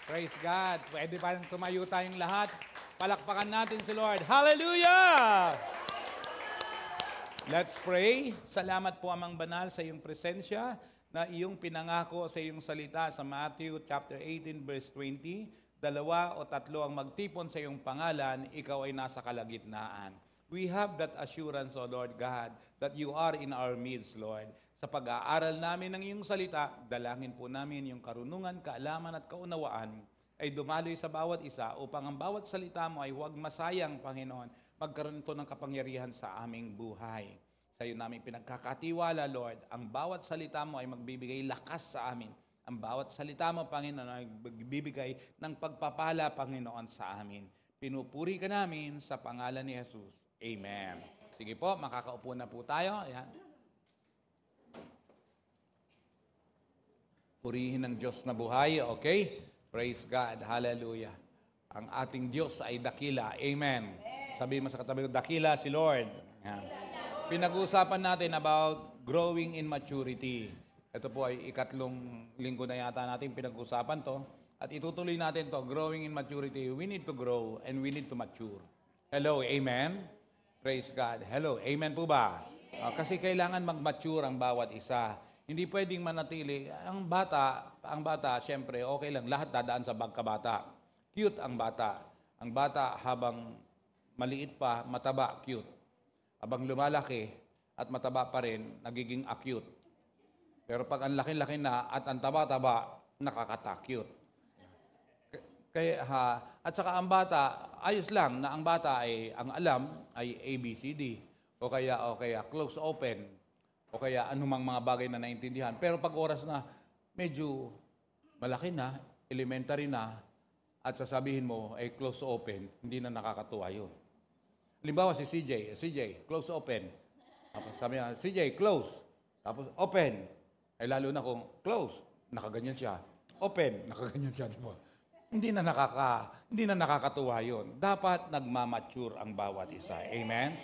Praise God. Pwede pa tumayo tayong lahat. Palakpakan natin si Lord. Hallelujah! Let's pray. Salamat po, Amang Banal, sa iyong presensya na iyong pinangako sa iyong salita sa Matthew chapter 18 verse 20. 2 o 3 ang magtipon sa iyong pangalan, ikaw ay nasa kalagitnaan. We have that assurance, O Lord God, that you are in our midst, Lord. Sa pag-aaral namin ng iyong salita, dalangin po namin yung karunungan, kaalaman at kaunawaan ay dumaloy sa bawat isa upang ang bawat salita mo ay huwag masayang, Panginoon, magkaroon ito ng kapangyarihan sa aming buhay. Sa iyo namin pinagkakatiwala, Lord, ang bawat salita mo ay magbibigay lakas sa amin. Ang bawat salita mo, Panginoon, ay magbibigay ng pagpapala, Panginoon, sa amin. Pinupuri ka namin sa pangalan ni Jesus. Amen. Sige po, makakaupo na po tayo. Ayan. Purihin ng Diyos na buhay, okay? Praise God, hallelujah. Ang ating Diyos ay dakila, amen. Sabihin mo sa katabi ko, dakila si Lord. Ayan. Pinag-uusapan natin about growing in maturity. Ito po ay ikatlong linggo na yata natin pinag-uusapan to. At itutuloy natin to, growing in maturity. We need to grow and we need to mature. Hello, amen? Praise God. Hello, amen po ba? Kasi kailangan mag-mature ang bawat isa. Hindi pwedeng manatili. Ang bata, syempre, okay lang. Lahat dadaan sa pagkabata. Cute ang bata. Ang bata habang maliit pa, mataba, cute. Habang lumalaki at mataba pa rin, nagiging acute. Pero pag ang laki-laki na at ang taba-taba, nakakatakyut. At saka ang bata, ayos lang na ang bata ay, ang alam ay ABCD. O kaya close open. O kaya anumang mga bagay na naintindihan. Pero pag oras na medyo malaki na, elementary na, at sasabihin mo ay close open, hindi na nakakatuwa yun. Halimbawa si CJ, close open. Tapos sabi niya, CJ, close. Tapos open. Ay lalo na kung close, nakaganyan siya. Open, nakaganyan siya. Diba? Hindi na nakakatuwa yun. Dapat nagmamature ang bawat isa. Amen?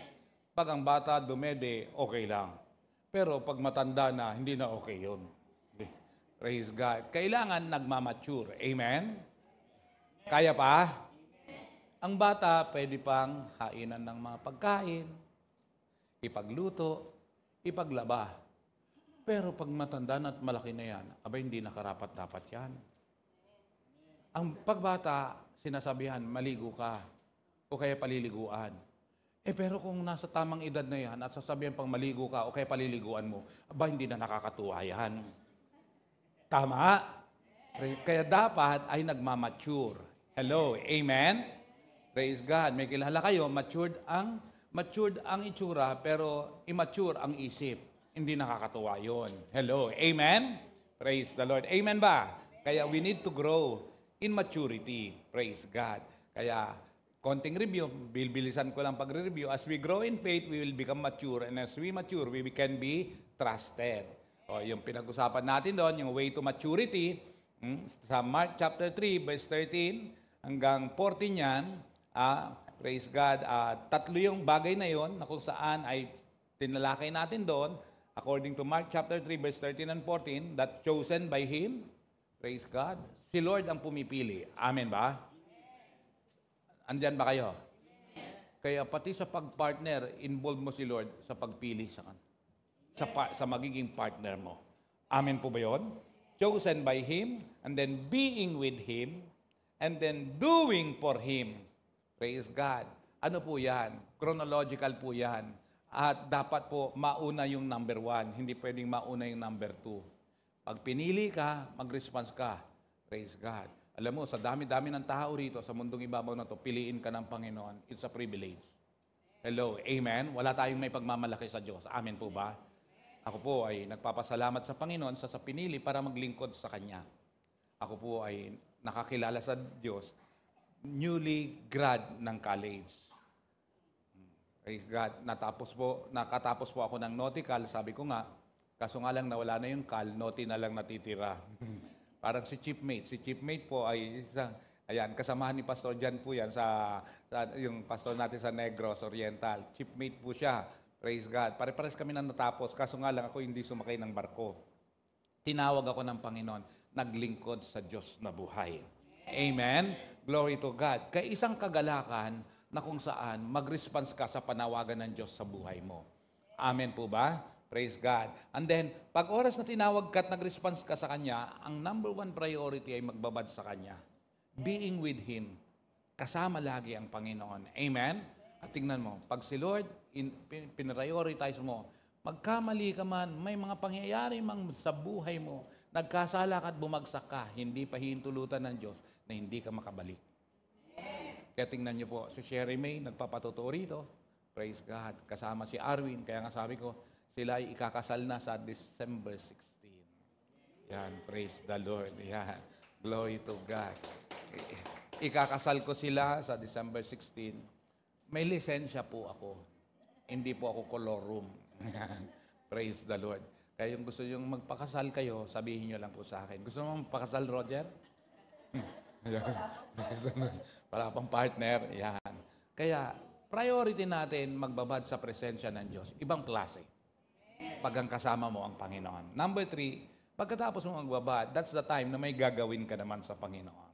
Pag ang bata dumede, okay lang. Pero pag matanda na, hindi na okay yun. Praise God. Kailangan nagmamature. Amen? Kaya pa? Ang bata pwede pang hainan ng mga pagkain, ipagluto, ipaglaba. Pero pag matanda na at malaki na yan, hindi nakarapat-dapat yan. Ang pagbata, sinasabihan, maligo ka o kaya paliliguan. Pero kung nasa tamang edad na yan at sasabihan pang maligo ka o kaya paliliguan mo, hindi na nakakatuwa yan. Tama? Kaya dapat ay nagmamature. Hello, amen? Praise God. May kilala kayo, matured ang itsura pero immature ang isip. Hindi nakakatuwa yun. Hello, amen? Praise the Lord. Amen ba? Kaya we need to grow in maturity. Praise God. Kaya konting review, bilisan ko lang pag-review. As we grow in faith, we will become mature. And as we mature, we can be trusted. Yung pinag-usapan natin doon, yung way to maturity, sa Mark chapter 3, verse 13 hanggang 14 yan, praise God, tatlo yung bagay na yon na kung saan ay tinalakay natin doon, according to Mark chapter 3, verse 13 and 14, that chosen by Him, praise God, si Lord ang pumipili. Amen ba? Andyan ba kayo? Kaya pati sa pag-partner, involve mo si Lord sa pagpili sa magiging partner mo. Amen po ba yun? Chosen by Him, and then being with Him, and then doing for Him. Praise God. Ano po yan? Chronological po yan. At dapat po mauna yung number 1. Hindi pwedeng mauna yung number 2. Pag pinili ka, mag-response ka. Praise God. Alam mo, sa dami-dami ng tao rito, sa mundong ibabaw na to, piliin ka ng Panginoon. It's a privilege. Hello, amen? Wala tayong may pagmamalaki sa Diyos. Amen po ba? Ako po ay nagpapasalamat sa Panginoon sa pinili para maglingkod sa Kanya. Ako po ay nakakilala sa Diyos, newly grad ng college. Praise God. Nakatapos po ako ng nautical, sabi ko nga, kaso nga lang nawala na yung cal, naughty na lang natitira. Parang si Chiefmate. Si Chiefmate po ay kasamahan ni Pastor Jan po yan yung pastor natin sa Negros Oriental. Chiefmate po siya. Praise God. Pare-pares kami na natapos, kaso nga lang ako hindi sumakay ng barko. Tinawag ako ng Panginoon, naglingkod sa Diyos na buhay. Amen? Glory to God. Kaya isang kagalakan na kung saan mag-response ka sa panawagan ng Diyos sa buhay mo. Amen po ba? Praise God. And then, pag oras na tinawag ka at nag-response ka sa Kanya, ang number one priority ay magbabad sa Kanya. Being with Him. Kasama lagi ang Panginoon. Amen? At tingnan mo, pag si Lord, pinrioritize mo, magkamali ka man, may mga pangyayari mang sa buhay mo, nagkasala ka at bumagsak ka, hindi pa hintulutan ng Diyos na hindi ka makabalik. Kaya tingnan niyo po, si Sherry May, nagpapatotoo rito. Praise God. Kasama si Arwin. Kaya nga sabi ko, sila ay ikakasal na sa December 16. Yan, praise the Lord. Yan, glory to God. Ikakasal ko sila sa December 16. May lisensya po ako. Hindi po ako colorum. Praise the Lord. Kaya yung gusto yung magpakasal kayo, sabihin nyo lang po sa akin. Gusto mo magpakasal, Roger? Para pang partner. Yan. Kaya, priority natin magbabad sa presensya ng Diyos. Ibang klase. Pag ang kasama mo ang Panginoon. Number 3, pagkatapos mo magbabad, that's the time na may gagawin ka naman sa Panginoon.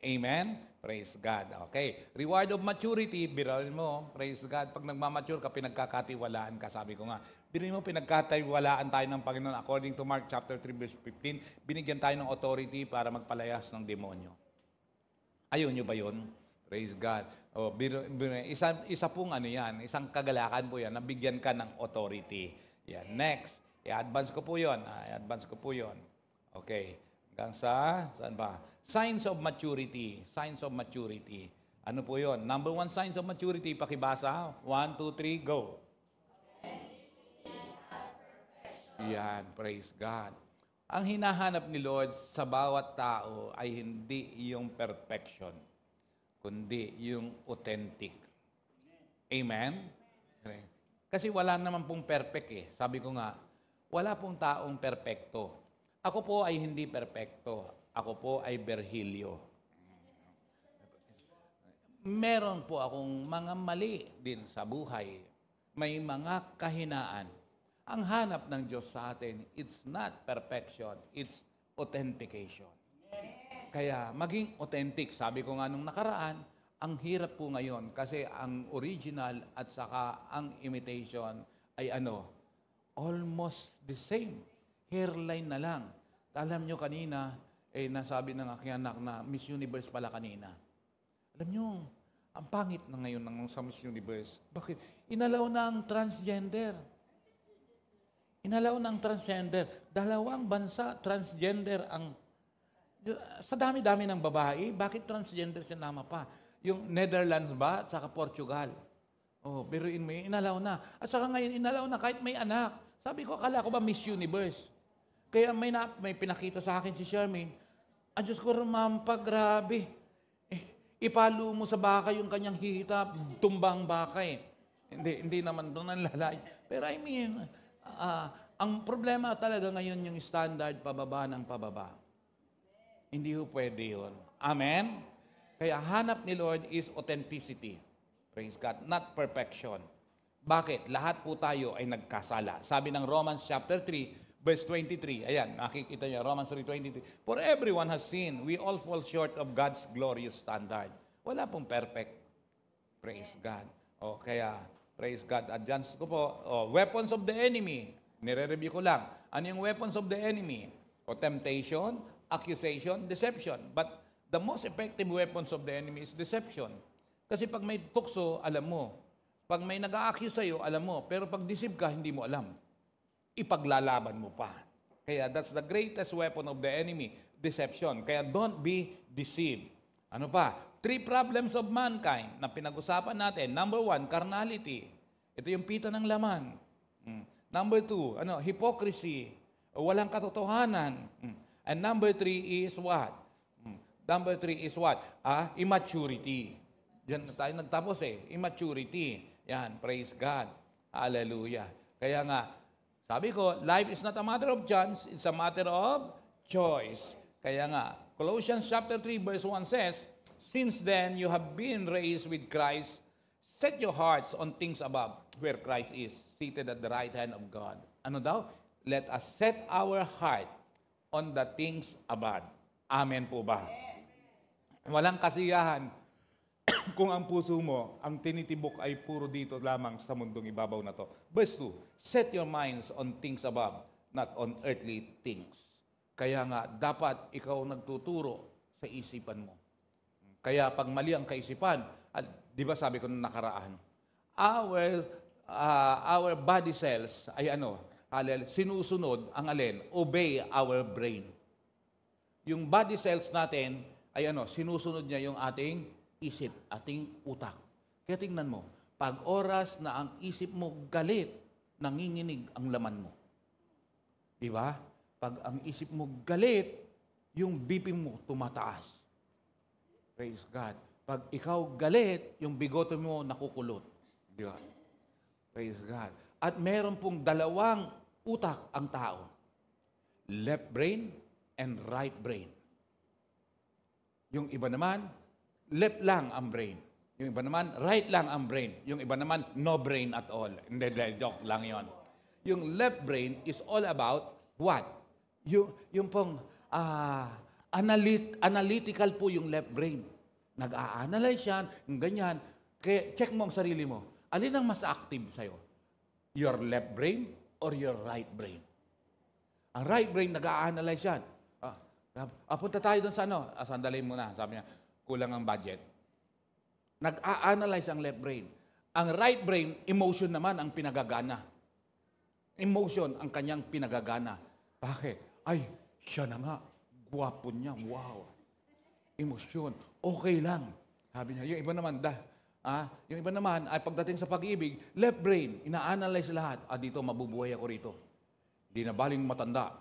Amen? Praise God. Okay. Reward of maturity, biral mo. Praise God. Pag nagmamature ka, pinagkakatiwalaan ka. Sabi ko nga, biral mo, pinagkatiwalaan tayo ng Panginoon. According to Mark chapter 3, verse 15, binigyan tayo ng authority para magpalayas ng demonyo. Ayaw nyo ba yun? Praise God. O, isa pong ano yan, isang kagalakan po yan, nabigyan ka ng authority. Yan. Next. I-advance ko po yun. I-advance ko po yun. Okay. Hanggang sa, saan ba? Signs of maturity. Signs of maturity. Ano po yun? Number 1 signs of maturity, pakibasa. 1, 2, 3, go. Yan, praise God. Ang hinahanap ni Lord sa bawat tao ay hindi yung perfection, kundi yung authentic. Amen? Okay. Kasi wala naman pong perfect eh. Sabi ko nga, wala pong taong perfecto. Ako po ay hindi perfecto. Ako po ay Berhilyo. Meron po akong mga mali din sa buhay. May mga kahinaan. Ang hanap ng Diyos sa atin, it's not perfection, it's authentication. Kaya maging authentic. Sabi ko nga nung nakaraan, ang hirap po ngayon kasi ang original at saka ang imitation ay almost the same. Hairline na lang. Alam nyo kanina, nasabi ng aking anak na Miss Universe pala kanina. Alam nyo, ang pangit na ngayon ng sa Miss Universe. Bakit? Inalaw na ang transgender. Inalaw na ang transgender. 2 bansa, transgender ang... Sa dami-dami ng babae, bakit transgender sinama pa? Yung Netherlands ba at saka Portugal. Biruin mo yun, inalaw na. At saka ngayon, inalaw na kahit may anak. Sabi ko, akala ko ba Miss Universe? Kaya may pinakita sa akin si Charmaine, Diyos ko, Ramampa, grabe. Ipalo mo sa baka yung kanyang hihita, tumbang baka eh. Hindi naman doon ang lalay. Pero I mean, ang problema talaga ngayon yung standard pababa ng pababa. Hindi ho pwede yun. Amen? Kaya hanap ni Lord is authenticity. Praise God. Not perfection. Bakit? Lahat po tayo ay nagkasala. Sabi ng Romans chapter 3, verse 23. Ayan, nakikita niyo, Romans 3:23. For everyone has sinned. We all fall short of God's glorious standard. Wala pong perfect. Praise God. Kaya, praise God. Advance ko po. Weapons of the enemy. Nire-review ko lang. Ano yung weapons of the enemy? Temptation, accusation, deception. But the most effective weapons of the enemy is deception. Kasi pag may tukso, alam mo. Pag may nag-a-accuse sa'yo, alam mo. Pero pag deceive ka, hindi mo alam. Ipaglalaban mo pa. Kaya that's the greatest weapon of the enemy, deception. Kaya don't be deceived. Ano pa? 3 problems of mankind na pinag-usapan natin. Number 1, carnality. Ito yung pita ng laman. Number 2, hypocrisy. Walang katotohanan. And number 3 is what? Number 3 is what? Immaturity. Diyan tayo nagtapos immaturity. Yan, praise God. Hallelujah. Kaya nga, sabi ko, life is not a matter of chance, it's a matter of choice. Kaya nga, Colossians chapter 3 verse 1 says, since then you have been raised with Christ, set your hearts on things above, where Christ is, seated at the right hand of God. Ano daw? Let us set our heart on the things above. Amen po ba? Walang kasiyahan kung ang puso mo, ang tinitibok ay puro dito lamang sa mundong ibabaw na to. Verse 2, set your minds on things above, not on earthly things. Kaya nga, dapat ikaw nagtuturo sa isipan mo. Kaya pag mali ang kaisipan, di ba sabi ko nung nakaraan, our body cells ay sinusunod ang alin? Obey our brain. Yung body cells natin ay sinusunod niya yung ating isip, ating utak. Kaya tingnan mo, pag oras na ang isip mo galit, nanginginig ang laman mo. Di ba? Pag ang isip mo galit, yung BP mo tumataas. Praise God. Pag ikaw galit, yung bigote mo nakukulot. Di ba? Praise God. At meron pong dalawang utak ang tao. Left brain and right brain. Yung iba naman, left lang ang brain. Yung iba naman, right lang ang brain. Yung iba naman, no brain at all. Hindi, joke lang yon. Yung left brain is all about what? Yung pong analytical po yung left brain. Nag-a-analyze yan, yung ganyan. Kaya check mo ang sarili mo. Alin ang mas active sa'yo? Your left brain or your right brain? Ang right brain, nag-a-analyze yan. Punta tayo doon sa sandali muna. Sabi niya, kulang ang budget. Nag-a-analyze ang left brain. Ang right brain, emotion naman ang pinagagana. Emotion ang kanyang pinagagana. Bakit? Ay, siya na nga. Gwapo niya. Wow. Emosyon. Okay lang. Sabi niya, yung iba naman, yung iba naman, ay pagdating sa pag-ibig, left brain, ina-analyze lahat. Dito, mabubuhay ako rito. Di na baling matanda.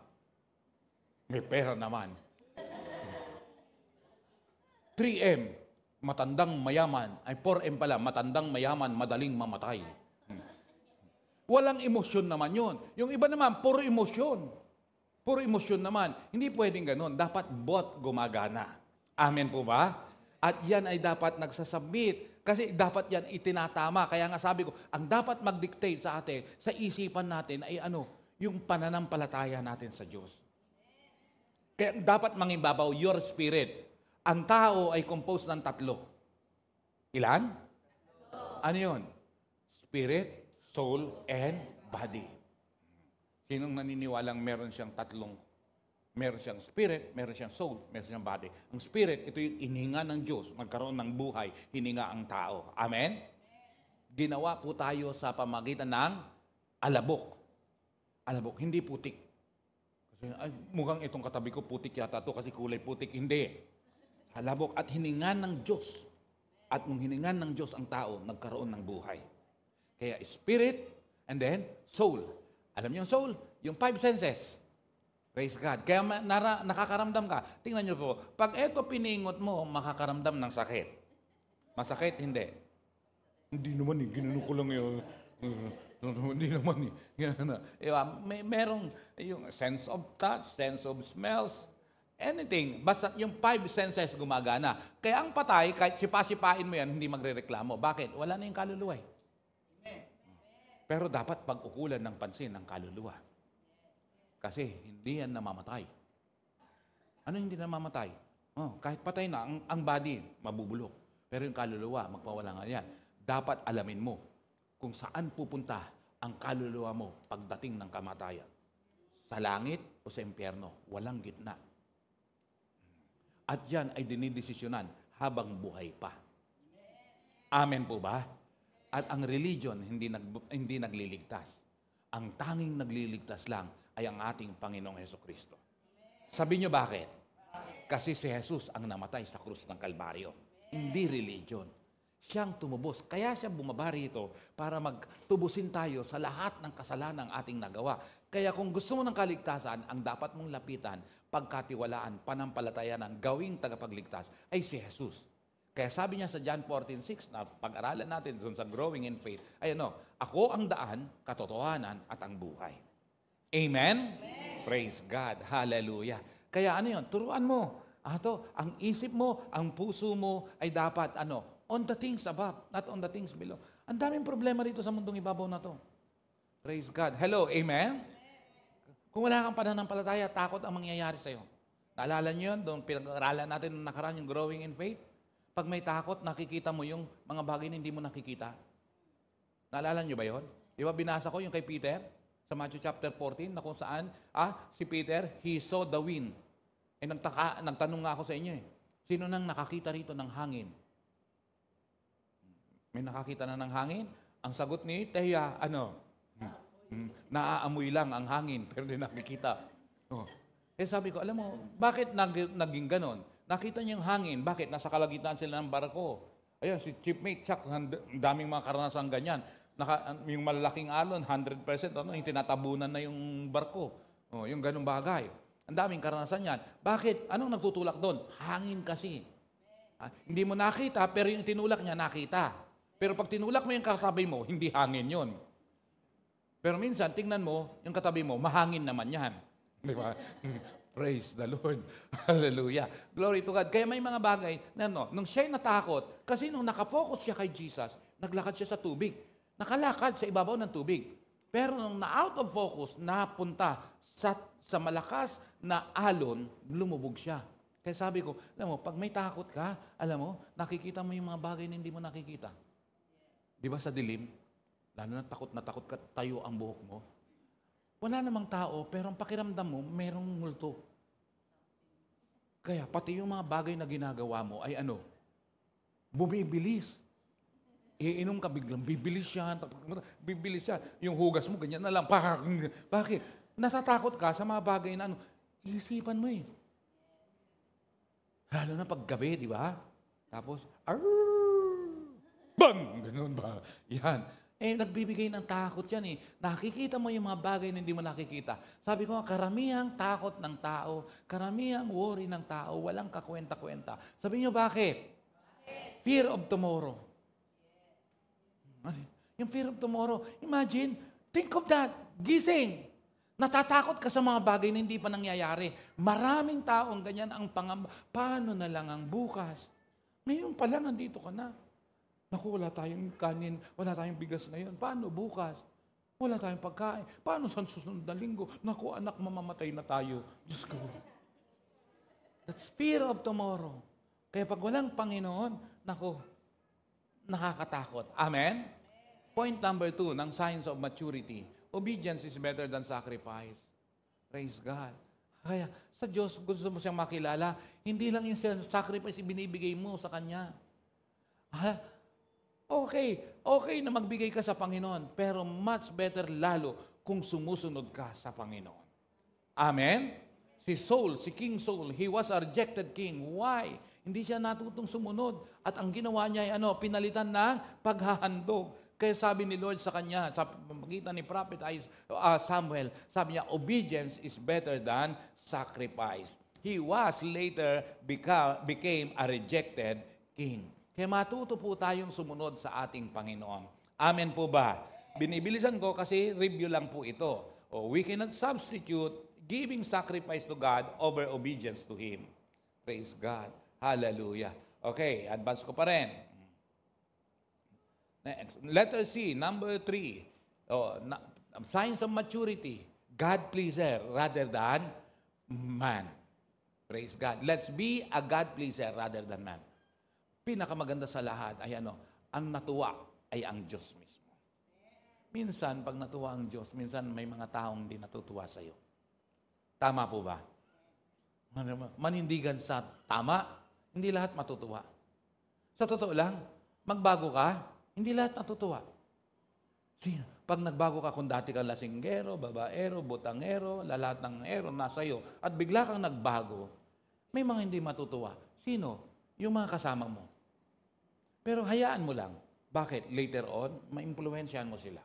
May pera naman. 3M, matandang mayaman. Ay 4M pala, matandang mayaman, madaling mamatay. Walang emosyon naman yun. Yung iba naman, puro emosyon. Puro emosyon naman. Hindi pwedeng ganun. Dapat both gumagana. Amen po ba? At yan ay dapat nagsasubmit. Kasi dapat yan itinatama. Kaya nga sabi ko, ang dapat mag-dictate sa atin, sa isipan natin ay yung pananampalataya natin sa Diyos. Kaya dapat mangibabaw your spirit. Ang tao ay composed ng 3. Ilan? Ano yun? Spirit, soul, and body. Sinong naniniwalang meron siyang 3? Meron siyang spirit, meron siyang soul, meron siyang body. Ang spirit, ito yung ininga ng Diyos, magkaroon ng buhay, hininga ang tao. Amen? Ginawa po tayo sa pamagitan ng alabok. Alabok, hindi putik. Kasi mukhang itong katabi ko, putik yata to kasi kulay putik. Hindi. Alabok at hiningan ng Diyos. At nung hiningan ng Diyos ang tao, nagkaroon ng buhay. Kaya spirit and then soul. Alam niyo yung soul? Yung 5 senses. Praise God. Kaya nakakaramdam ka. Tingnan niyo po, pag eto piningot mo, makakaramdam ng sakit. Masakit? Hindi. Hindi naman ginano ko lang yun. Hindi naman merong yung sense of touch, sense of smells, anything. Basta yung 5 senses gumagana. Kaya ang patay, kahit sipa-sipain mo yan, hindi magrereklamo. Bakit? Wala na yung kaluluwa. Pero dapat pag-ukulan ng pansin ang kaluluwa. Kasi hindi yan namamatay. Ano hindi namamatay? Kahit patay na, ang body, mabubulok. Pero yung kaluluwa, magpawala nga yan. Dapat alamin mo kung saan pupunta ang kaluluwa mo pagdating ng kamatayan. Sa langit o sa impyerno, walang gitna. At yan ay dinidesisyonan habang buhay pa. Amen po ba? At ang religion hindi nagliligtas. Ang tanging nagliligtas lang ay ang ating Panginoong Hesukristo. Sabi niyo bakit? Kasi si Jesus ang namatay sa krus ng Kalbaryo. Hindi religion. Siyang tumubos. Kaya siya bumaba rito para magtubusin tayo sa lahat ng kasalanan ating nagawa. Kaya kung gusto mo ng kaligtasan, ang dapat mong lapitan, pagkatiwalaan, panampalatayanan, gawing tagapagligtas, ay si Jesus. Kaya sabi niya sa John 14:6, na pag-aralan natin dun sa growing in faith, ay ako ang daan, katotohanan, at ang buhay. Amen? Praise God. Hallelujah. Kaya turuan mo. Ang isip mo, ang puso mo ay dapat on the things above, not on the things below. Ang daming problema dito sa mundong ibabaw na to. Praise God. Hello, amen? Kung wala kang pananampalataya, takot ang mangyayari sa'yo. Naalala niyo yun? Doon pinag-aralan natin nung nakaraan yung growing in faith. Pag may takot, nakikita mo yung mga bagay na hindi mo nakikita. Naalala niyo ba yun? Di ba binasa ko yung kay Peter sa Matthew chapter 14 na kung saan, si Peter, he saw the wind. Nagtanong nga ako sa inyo sino nang nakakita rito ng hangin? May nakakita na ng hangin? Ang sagot ni Teya, naaamoy lang ang hangin, pero hindi nakikita. Sabi ko, alam mo, bakit naging ganon? Nakita niya yung hangin. Bakit? Nasa kalagitnaan sila ng barko. Ayun, si Chiefmate Chuck, daming mga karanasan ganyan. Yung malalaking alon, 100%, yung tinatabunan na yung barko. Yung ganong bagay. Ang daming karanasan yan. Bakit? Anong nagtutulak doon? Hangin kasi. Hindi mo nakita, pero yung tinulak niya, nakita. Pero pag tinulak mo yung katabi mo, hindi hangin yun. Pero minsan, tingnan mo, yung katabi mo, mahangin naman yan. Di ba? Praise the Lord. Hallelujah. Glory to God. Kaya may mga bagay na nung siya'y natakot, kasi nung nakafocus siya kay Jesus, naglakad siya sa tubig. Nakalakad sa ibabaw ng tubig. Pero nung na-out of focus, napunta sa malakas na alon, lumubog siya. Kaya sabi ko, alam mo, pag may takot ka, alam mo, nakikita mo yung mga bagay na hindi mo nakikita. Di ba sa dilim? Lalo na takot ka, tayo ang buhok mo. Wala namang tao, pero ang pakiramdam mo, merong multo. Kaya pati yung mga bagay na ginagawa mo ay bumibilis. Iinom ka biglang, bibilis siya. Yung hugas mo, ganyan na lang. Bakit? Natatakot ka sa mga bagay na iisipan mo Lalo na paggabi, di ba? Tapos, bang! Ganun ba? Yan. Nagbibigay ng takot yan Nakikita mo yung mga bagay na hindi mo nakikita. Sabi ko, karamihang takot ng tao, karamihang worry ng tao, walang kakwenta-kwenta. Sabi niyo, bakit? Fear of tomorrow. Yung fear of tomorrow, imagine, think of that, gising. Natatakot ka sa mga bagay na hindi pa nangyayari. Maraming taong ganyan ang pangamba. Paano na lang ang bukas? Ngayon pala, nandito ka na. Naku, wala tayong kanin, wala tayong bigas ngayon. Paano bukas? Wala tayong pagkain. Paano sa susunod na linggo? Naku, anak, mamamatay na tayo. Diyos ko. That's fear of tomorrow. Kaya pag walang Panginoon, naku, nakakatakot. Amen? Point number 2 ng signs of maturity. Obedience is better than sacrifice. Praise God. Kaya sa Diyos, gusto mo siyang makilala, hindi lang yung sacrifice ibinibigay mo sa Kanya. Okay na magbigay ka sa Panginoon, pero much better lalo kung sumusunod ka sa Panginoon. Amen? Si Saul, si King Saul, he was a rejected king. Why? Hindi siya natutong sumunod. At ang ginawa niya ay pinalitan ng paghahandog. Kaya sabi ni Lord sa kanya, sa pamagitan ni Prophet Samuel, sabi niya, obedience is better than sacrifice. He was later became a rejected king. Kaya matuto po tayong sumunod sa ating Panginoon. Amen po ba? Binibilisan ko kasi review lang po ito. We cannot substitute giving sacrifice to God over obedience to Him. Praise God. Hallelujah. Okay, advance ko pa rin. Next. Letter C, number 3. Signs of maturity. God pleaser rather than man. Praise God. Let's be a God pleaser rather than man. Pinakamaganda sa lahat ay ang natuwa ay ang Diyos mismo. Minsan, pag natuwa ang Diyos, minsan may mga taong hindi natutuwa sa iyo. Tama po ba? Manindigan sa tama, hindi lahat matutuwa. Sa totoo lang, magbago ka, hindi lahat natutuwa. Pag nagbago ka, kung dati ka lasinggero, babaero, butangero, lahat ng ero nasa iyo, at bigla kang nagbago, may mga hindi matutuwa. Sino? Yung mga kasama mo. Pero hayaan mo lang. Bakit? Later on, ma-impluwensyahan mo sila.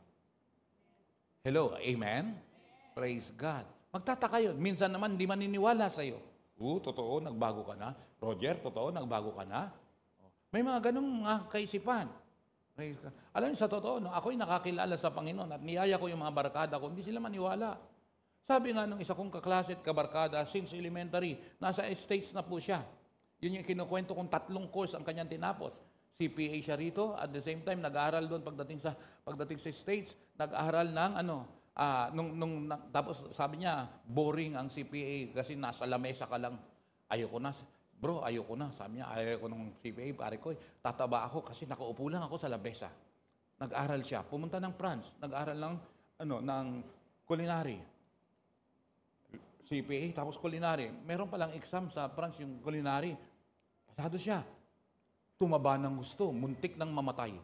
Hello? Amen? Praise God. Magtataka yun. Minsan naman, hindi maniniwala sa'yo. Totoo, nagbago ka na. Roger, totoo, nagbago ka na. May mga ganung kaisipan. Praise God. Alam niyo, sa totoo, ako'y nakakilala sa Panginoon at niyaya ko yung mga barkada ko, hindi sila maniwala. Sabi nga nung isa kong kaklase at kabarkada, since elementary, nasa States na po siya. Yun yung kinukwento kong 3 course ang kanyang tinapos. CPA siya rito, at the same time, nag-aaral doon pagdating sa States, nag-aaral ng tapos sabi niya, boring ang CPA kasi nasa lamesa ka lang. Ayoko na. Bro, ayoko na. Sabi niya, ayoko ng CPA, pare ko. Tataba ako kasi nakaupo lang ako sa labesa. Nag-aral siya. Pumunta ng France. Nag-aral ng culinary. CPA, tapos culinary. Meron palang exam sa France yung culinary. Pasado siya. Tumaba ng gusto. Muntik ng mamatay.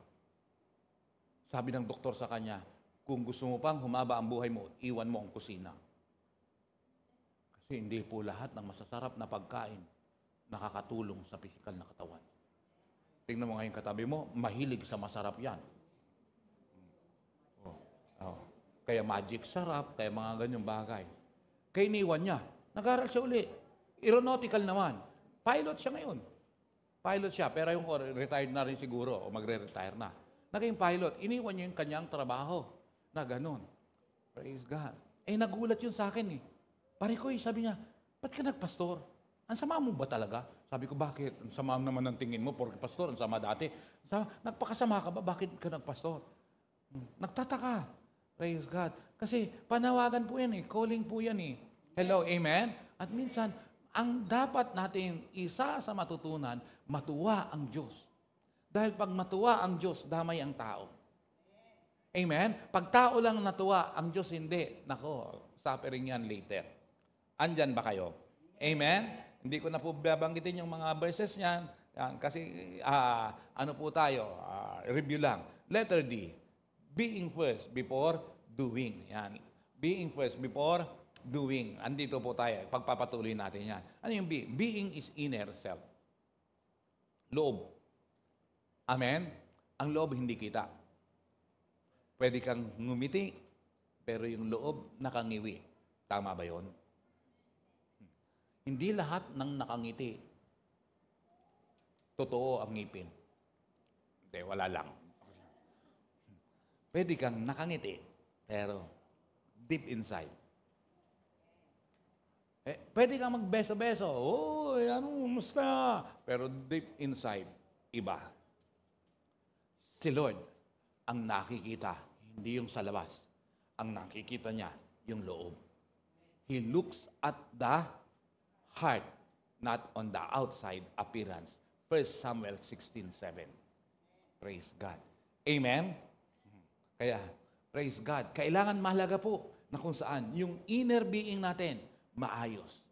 Sabi ng doktor sa kanya, kung gusto mo pang humaba ang buhay mo, iwan mo ang kusina. Kasi hindi po lahat ng masasarap na pagkain nakakatulong sa pisikal na katawan. Tingnan mo ngayon katabi mo, mahilig sa masarap yan. Kaya magic sarap, kaya mga ganyang bagay. Kaya iniwan niya. Nag-aral siya uli. Aeronautical naman. Pilot siya ngayon. Pilot siya, pero yung retired na rin siguro, o magre-retire na. Naging pilot, iniwan niya yung kanyang trabaho na ganun. Praise God. Nagulat yun sa akin eh. Pare ko sabi niya, ba't ka nagpastor? Ang sama mo ba talaga? Sabi ko, bakit? Ang sama naman ng tingin mo, porque pastor, ang sama dati. Nagpakasama ka ba? Bakit ka nagpastor? Nagtataka. Praise God. Kasi panawagan po yan eh. Calling po yan eh. Hello, amen? At minsan, ang dapat natin isa sa matutunan, matuwa ang Diyos. Dahil pag matuwa ang Diyos, damay ang tao. Amen? Pag tao lang natuwa, ang Diyos hindi. Nako, suffering yan later. Andyan ba kayo? Amen? Hindi ko na po babanggitin yung mga verses niyan. Kasi ano po tayo, review lang. Letter D, being first before doing. Yan. Being first before doing. Andito po tayo. Pagpapatuloy natin yan. Ano yung be? Being is inner self. Loob. Amen? Ang loob hindi kita. Pwede kang ngumiti, pero yung loob nakangiwi. Tama ba yun? Hindi lahat ng nakangiti, totoo ang ngipin. Hindi, wala lang. Pwede kang nakangiti, pero deep inside. Pwede kang magbeso-beso. Uy, musta? Pero deep inside, iba. Si Lord, ang nakikita, hindi yung sa labas. Ang nakikita niya, yung loob. He looks at the heart, not on the outside appearance. 1 Samuel 16:7. Praise God. Amen? Kaya, praise God. Kailangan mahalaga po na kung saan yung inner being natin maayos.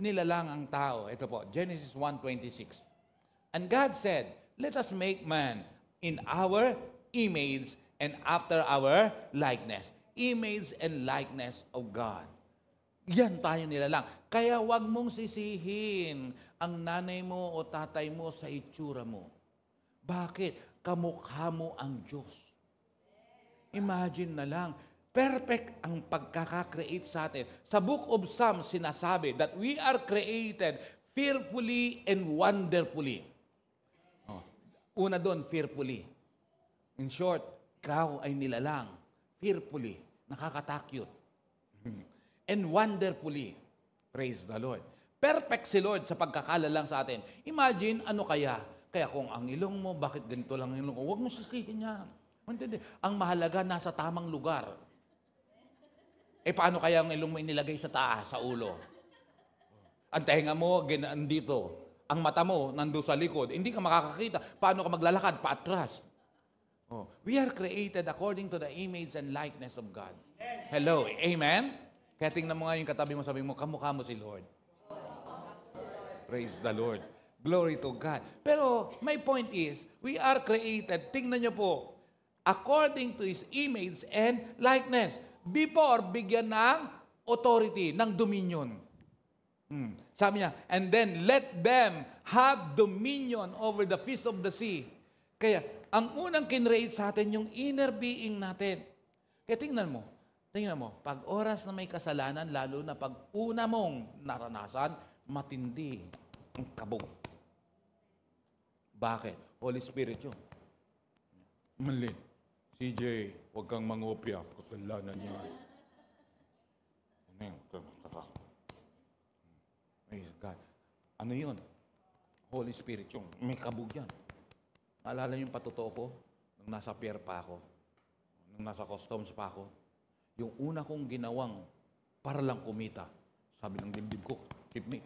Nilalang ang tao. Ito po, Genesis 1:26. And God said, let us make man in our image and after our likeness. Image and likeness of God. Yan tayo nilalang. Kaya wag mong sisihin ang nanay mo o tatay mo sa itsura mo. Bakit? Kamukha mo ang Diyos. Imagine na lang, perfect ang pagkaka-create sa atin. Sa Book of Psalms, sinasabi that we are created fearfully and wonderfully. Una doon, fearfully. In short, ikaw ay nilalang. Fearfully. Nakakatakot. And wonderfully. Praise the Lord. Perfect si Lord sa pagkakalalang sa atin. Imagine, ano kaya? Kaya kung ang ilong mo, bakit ganito lang ang ilong mo? Huwag mo sisihin yan. Ang mahalaga, nasa tamang lugar. Paano kaya ang ilong mo inilagay sa taas, sa ulo? Ang tenga mo, dito. Ang mata mo, nandun sa likod. Hindi ka makakakita. Paano ka maglalakad? Paatras. We are created according to the image and likeness of God. Hello. Amen? Kaya tingnan mo nga yung katabi mo, sabi mo, kamukha mo si Lord. Praise the Lord. Glory to God. Pero my point is, we are created, tingnan niyo po, according to His image and likeness. Before, bigyan ng authority, ng dominion. Sabi niya, and then let them have dominion over the fish of the sea. Kaya, ang unang kinreate sa atin, yung inner being natin. Kaya tingnan mo, pag oras na may kasalanan, lalo na pag una mong naranasan, matindi ang kabog. Bakit? Holy Spirit yun. Mali. CJ, huwag kang mangopya. Kasalanan niya. Praise God. Ano yun? Holy Spirit yung may kabog yan. Naalala yung patotoo ko, nung nasa pier pa ako, nung nasa customs pa ako, yung una kong ginawang para lang kumita, sabi ng dibdib ko, keep me.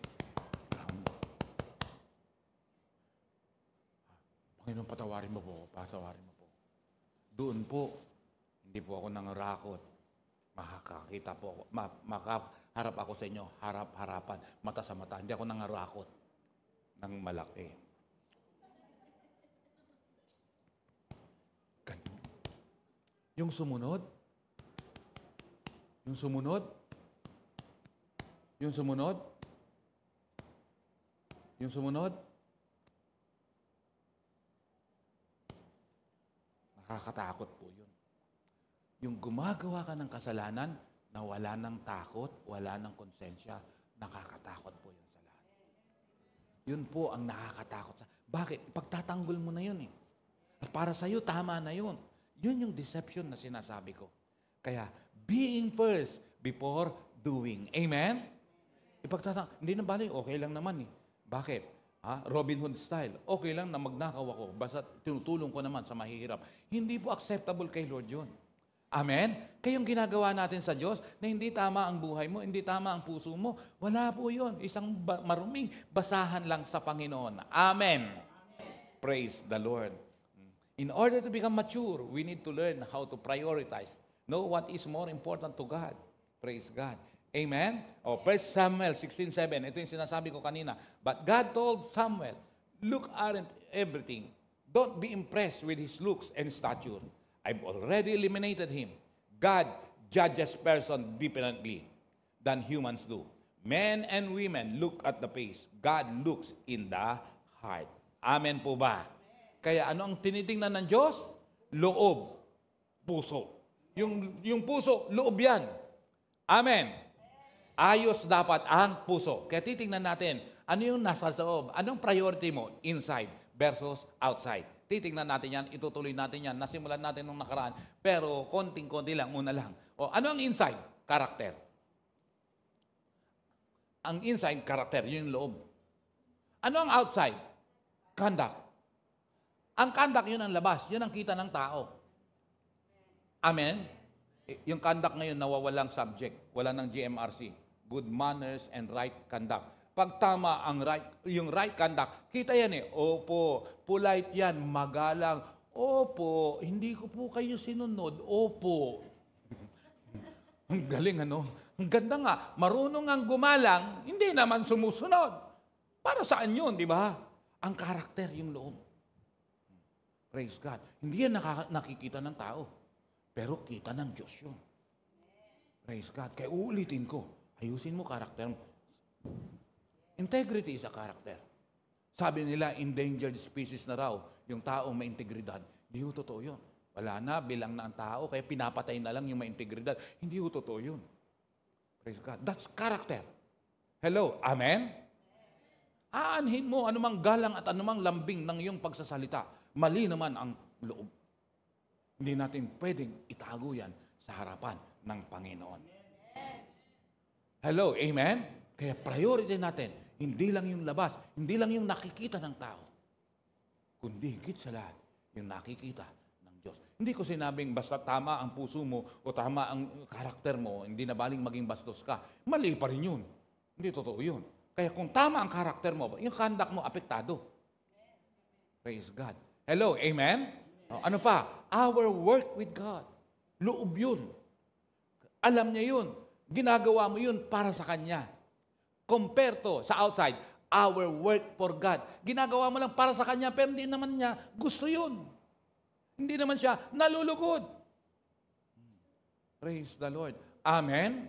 Panginoon, patawarin mo po ako, patawarin mo po. Doon po, hindi po ako nangarakot. Makakakita po ako, makaharap ako sa inyo, harap-harapan, mata sa mata. Hindi ako nangarakot ng malaki. Yung sumunod, yung sumunod, yung sumunod, yung sumunod, nakakatakot po yun. Yung gumagawa ka ng kasalanan na wala ng takot, wala ng konsensya, nakakatakot po yun sa lahat. Yun po ang nakakatakot. Bakit? Pagtatanggol mo na yun eh. At para sa'yo, tama na yun. Yun yung deception na sinasabi ko. Kaya, being first before doing. Amen? Hindi na bali, okay lang naman eh. Bakit? Robin Hood style. Okay lang na magnakaw ako, basta tinutulong ko naman sa mahihirap. Hindi po acceptable kay Lord yun. Amen? Kayong ginagawa natin sa Diyos na hindi tama ang buhay mo, hindi tama ang puso mo, wala po yun. Isang maruming basahan lang sa Panginoon. Amen? Praise the Lord. In order to become mature, we need to learn how to prioritize. Know what is more important to God. Praise God. Amen? 1 Samuel 16:7. Ito yung sinasabi ko kanina. But God told Samuel, look aren't everything. Don't be impressed with his looks and stature. I've already eliminated him. God judges person differently than humans do. Men and women look at the face. God looks in the heart. Amen po ba? Kaya ano ang tinitingnan ng Diyos? Loob. Puso. Yung puso, loob yan. Amen. Ayos dapat ang puso. Kaya titingnan natin, ano yung nasa loob? Anong priority mo? Inside versus outside. Titingnan natin yan, itutuloy natin yan. Nasimulan natin nung nakaraan. Pero konting-konti lang, una lang. Ano ang inside? Karakter. Ang inside, karakter. Yun yung loob. Ano ang outside? Conduct. Ang conduct, yun ang labas. Yun ang kita ng tao. Amen? Yung conduct ngayon, nawawalang subject. Wala ng GMRC. Good manners and right conduct. Pag tama ang yung right conduct, kita yan eh. Opo, polite yan, magalang. Opo, hindi ko po kayo sinunod. Opo. Ang galing ano? Ang ganda nga. Marunong ang gumalang, hindi naman sumusunod. Para saan yun, di ba? Ang karakter, yung loob. Praise God. Hindi yan nakikita ng tao. Pero kita ng Diyos yun. Praise God. Kaya uulitin ko, ayusin mo karakter mo. Integrity is a character. Sabi nila, endangered species na raw, yung taong may integridad. Hindi ho totoo yun. Wala na, bilang na ang tao, kaya pinapatay na lang yung may integridad. Hindi ho totoo yun. Praise God. That's character. Hello? Amen? Aanhin mo anumang galang at anumang lambing ng iyong pagsasalita. Mali naman ang loob. Hindi natin pwedeng itago yan sa harapan ng Panginoon. Hello, amen? Kaya priority natin, hindi lang yung labas, hindi lang yung nakikita ng tao, kundi higit sa lahat, yung nakikita ng Diyos. Hindi ko sinabing basta tama ang puso mo o tama ang karakter mo, hindi na baling maging bastos ka. Mali pa rin yun. Hindi totoo yun. Kaya kung tama ang karakter mo, yung conduct mo apektado. Praise God. Hello, amen? Ano pa? Our work with God. Loob yun. Alam niya yun. Ginagawa mo yun para sa Kanya. Compare to sa outside, our work for God. Ginagawa mo lang para sa Kanya, pero hindi naman niya gusto yun. Hindi naman siya nalulugod. Praise the Lord. Amen?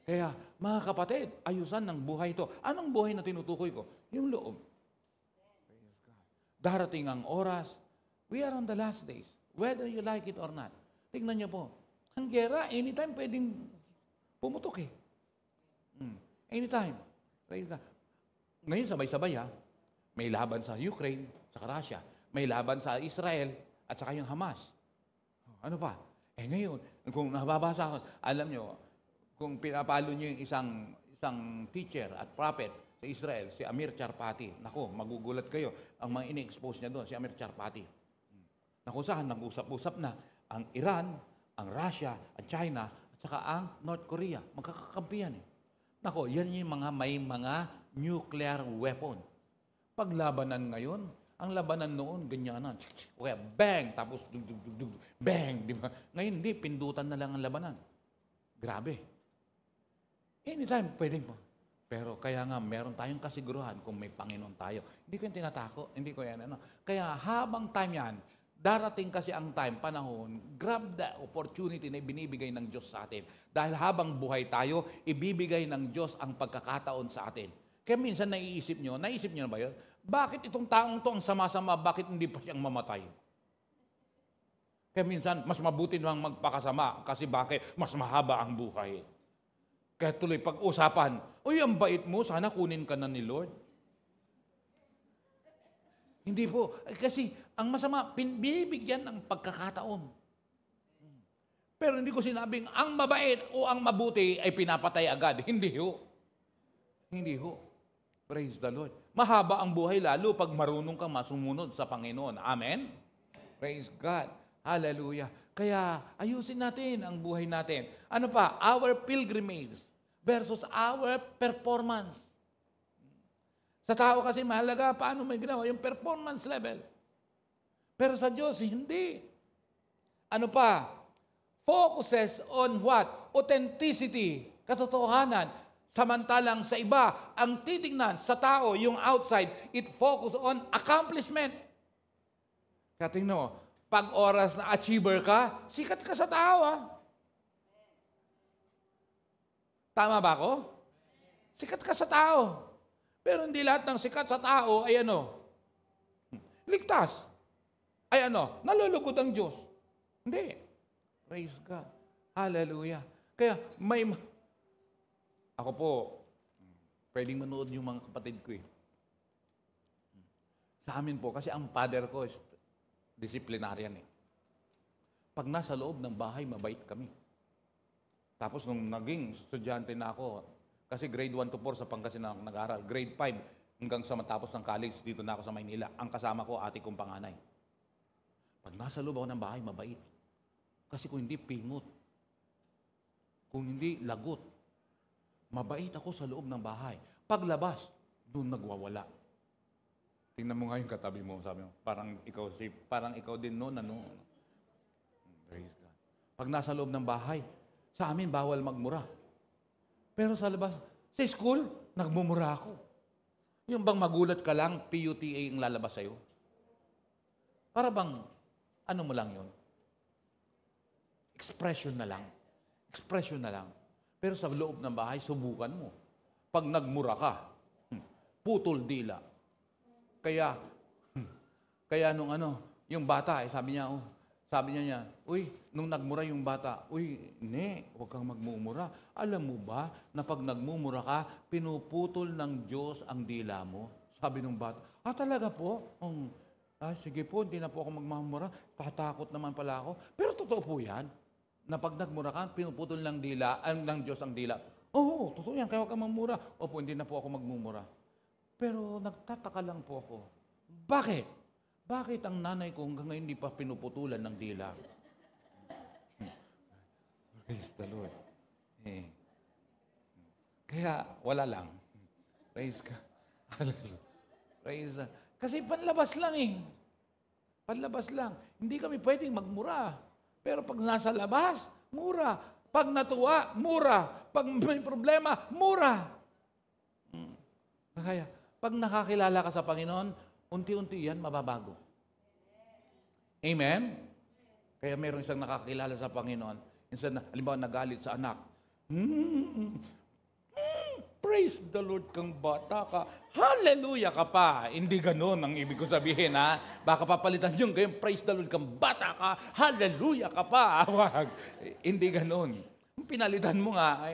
Kaya, mga kapatid, ayusan ng buhay ito. Anong buhay na tinutukoy ko? Yung loob. Darating ang oras, we are on the last days, whether you like it or not. Tingnan niyo po, ang gera, anytime pwedeng pumutok eh. Anytime. Ngayon sabay-sabay may laban sa Ukraine, sa Russia, may laban sa Israel, at saka yung Hamas. Ano pa? Ngayon, kung nababasa ko, alam niyo, kung pinapalo niyo yung isang teacher at prophet sa Israel, si Amir Charpati. Naku, magugulat kayo. Ang mga ini-expose niya doon, si Amir Charpati. Naku, saan nag-usap-usap na ang Iran, ang Russia, ang China, at saka ang North Korea. Magkakakampihan eh. Naku, yan yung may mga nuclear weapon. Paglabanan ngayon, Ang labanan noon, ganyanan. O kaya, bang! Tapos, bang! Di ba? Ngayon, hindi. Pindutan na lang ang labanan. Grabe. Anytime, pwedeng po. Pero kaya nga, meron tayong kasiguruhan kung may Panginoon tayo. Hindi ko yung tinatako. Hindi ko yan. Kaya habang time yan, darating kasi ang time, panahon, grab the opportunity na binibigay ng Diyos sa atin. Dahil habang buhay tayo, ibibigay ng Diyos ang pagkakataon sa atin. Kaya minsan naisip nyo na ba yun? Bakit itong taong to ang sama-sama, bakit hindi pa siyang mamatay? Kaya minsan, mas mabuti namang magpakasama kasi bakit? Mas mahaba ang buhay. Kaya tuloy pag-usapan, uy, ang bait mo, sana kunin ka na ni Lord. Hindi po. Kasi ang masama, binibigyan ng pagkakataon. Pero hindi ko sinabing ang mabait o ang mabuti ay pinapatay agad. Hindi ho. Hindi ho. Praise the Lord. Mahaba ang buhay lalo pag marunong kang masumunod sa Panginoon. Amen? Praise God. Hallelujah. Kaya ayusin natin ang buhay natin. Ano pa? Our pilgrimage versus our performance. Sa tao kasi mahalaga paano may ginawa yung performance level. Pero sa Diyos, hindi. Ano pa? Focuses on what? Authenticity. Katotohanan. Samantalang sa iba, ang titignan sa tao, yung outside, it focus on accomplishment. Kaya tingnan mo, pag oras na achiever ka, sikat ka sa tao, ah. Tama ba ako? Sikat ka sa tao. Pero hindi lahat ng sikat sa tao ay ligtas. Ay nalulugod ang Diyos. Hindi. Praise God. Hallelujah. Kaya ako po, pwedeng manood yung mga kapatid ko eh. Sa amin po, kasi ang father ko is disciplinarian eh. Pag nasa loob ng bahay, mabait kami. Tapos nung naging estudyante na ako, kasi grade 1 to 4 sa Pangasinan ako nag-aral. Grade 5 hanggang sa matapos ng college, dito na ako sa Maynila. Ang kasama ko, ate kong panganay. Pag nasa loob ako ng bahay, mabait. Kasi kung hindi, pingot. Kung hindi, lagot. Mabait ako sa loob ng bahay. Paglabas, doon nagwawala. Tingnan mo nga yung katabi mo, sabi mo, parang ikaw din noon, Praise God. Pag nasa loob ng bahay, sa amin, bawal magmura. Pero sa labas, sa school, nagmumura ako. Yung bang magulat ka lang, PUTA yung lalabas sa'yo? Para bang, ano mo lang yun? Expression na lang. Expression na lang. Pero sa loob ng bahay, subukan mo. Pag nagmura ka, putol dila. Kaya nung yung bata, sabi niya, uy, nung nagmura yung bata, uy, huwag kang magmumura. Alam mo ba, na pag nagmumura ka, pinuputol ng Diyos ang dila mo? Sabi nung bata, talaga po? Sige po, hindi na po ako magmumura. Patakot naman pala ako. Pero totoo po yan, na pag nagmura ka, pinuputol ng Diyos ang dila. Oo, totoo yan, kaya huwag kang mamura. Opo, hindi na po ako magmumura. Pero nagtataka lang po ako. Bakit? Bakit ang nanay ko hanggang ngayon hindi pa pinuputulan ng dila? Praise the Lord. Kaya wala lang. Praise God. Hallelujah. Praise God. Kasi panlabas lang eh. Panlabas lang. Hindi kami pwedeng magmura. Pero pag nasa labas, mura. Pag natuwa, mura. Pag may problema, mura. Kaya, pag nakakilala ka sa Panginoon, unti-unti yan mababago. Amen? Kaya mayroon isang nakakilala sa Panginoon. Instead na, halimbawa, nagalit sa anak. Praise the Lord kang bata ka. Hallelujah ka pa. Hindi ganun ang ibig ko sabihin, ha? Baka papalitan yung ganyan, praise the Lord kang bata ka. Hallelujah ka pa. Wag. Hindi ganun. Pinalitan mo nga,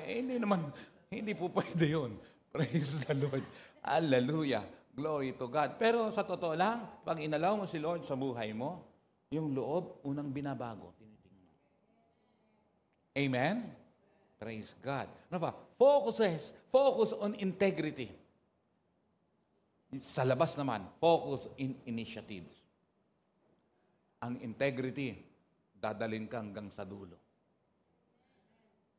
hindi po pwede yun. Praise the Lord. Hallelujah. Glory to God. Pero sa totoo lang, pag inalaw mo si Lord sa buhay mo, yung loob, unang binabago. Tinitingnan. Amen? Praise God. Ano pa? Focus on integrity. Sa labas naman, focus in initiatives. Ang integrity, dadalhin ka hanggang sa dulo.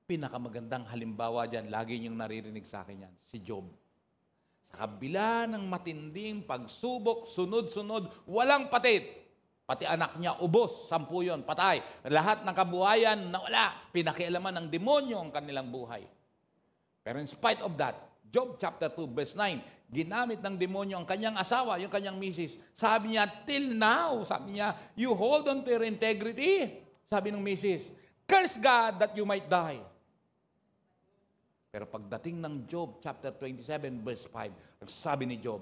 Pinakamagandang halimbawa dyan, lagi niyong naririnig sa akin yan, si Job. Sa kabila ng matinding pagsubok, sunod-sunod, walang patid. Pati anak niya, ubos, 10 yun, patay. Lahat ng kabuhayan, nawala. Pinakialaman ng demonyo ang kanilang buhay. Pero in spite of that, Job chapter 2, verse 9, ginamit ng demonyo ang kanyang asawa, yung kanyang misis. Sabi niya, till now, sabi niya, you hold on to your integrity. Sabi ng misis, curse God that you might die. Pero pagdating ng Job chapter 27, verse 5, sabi ni Job,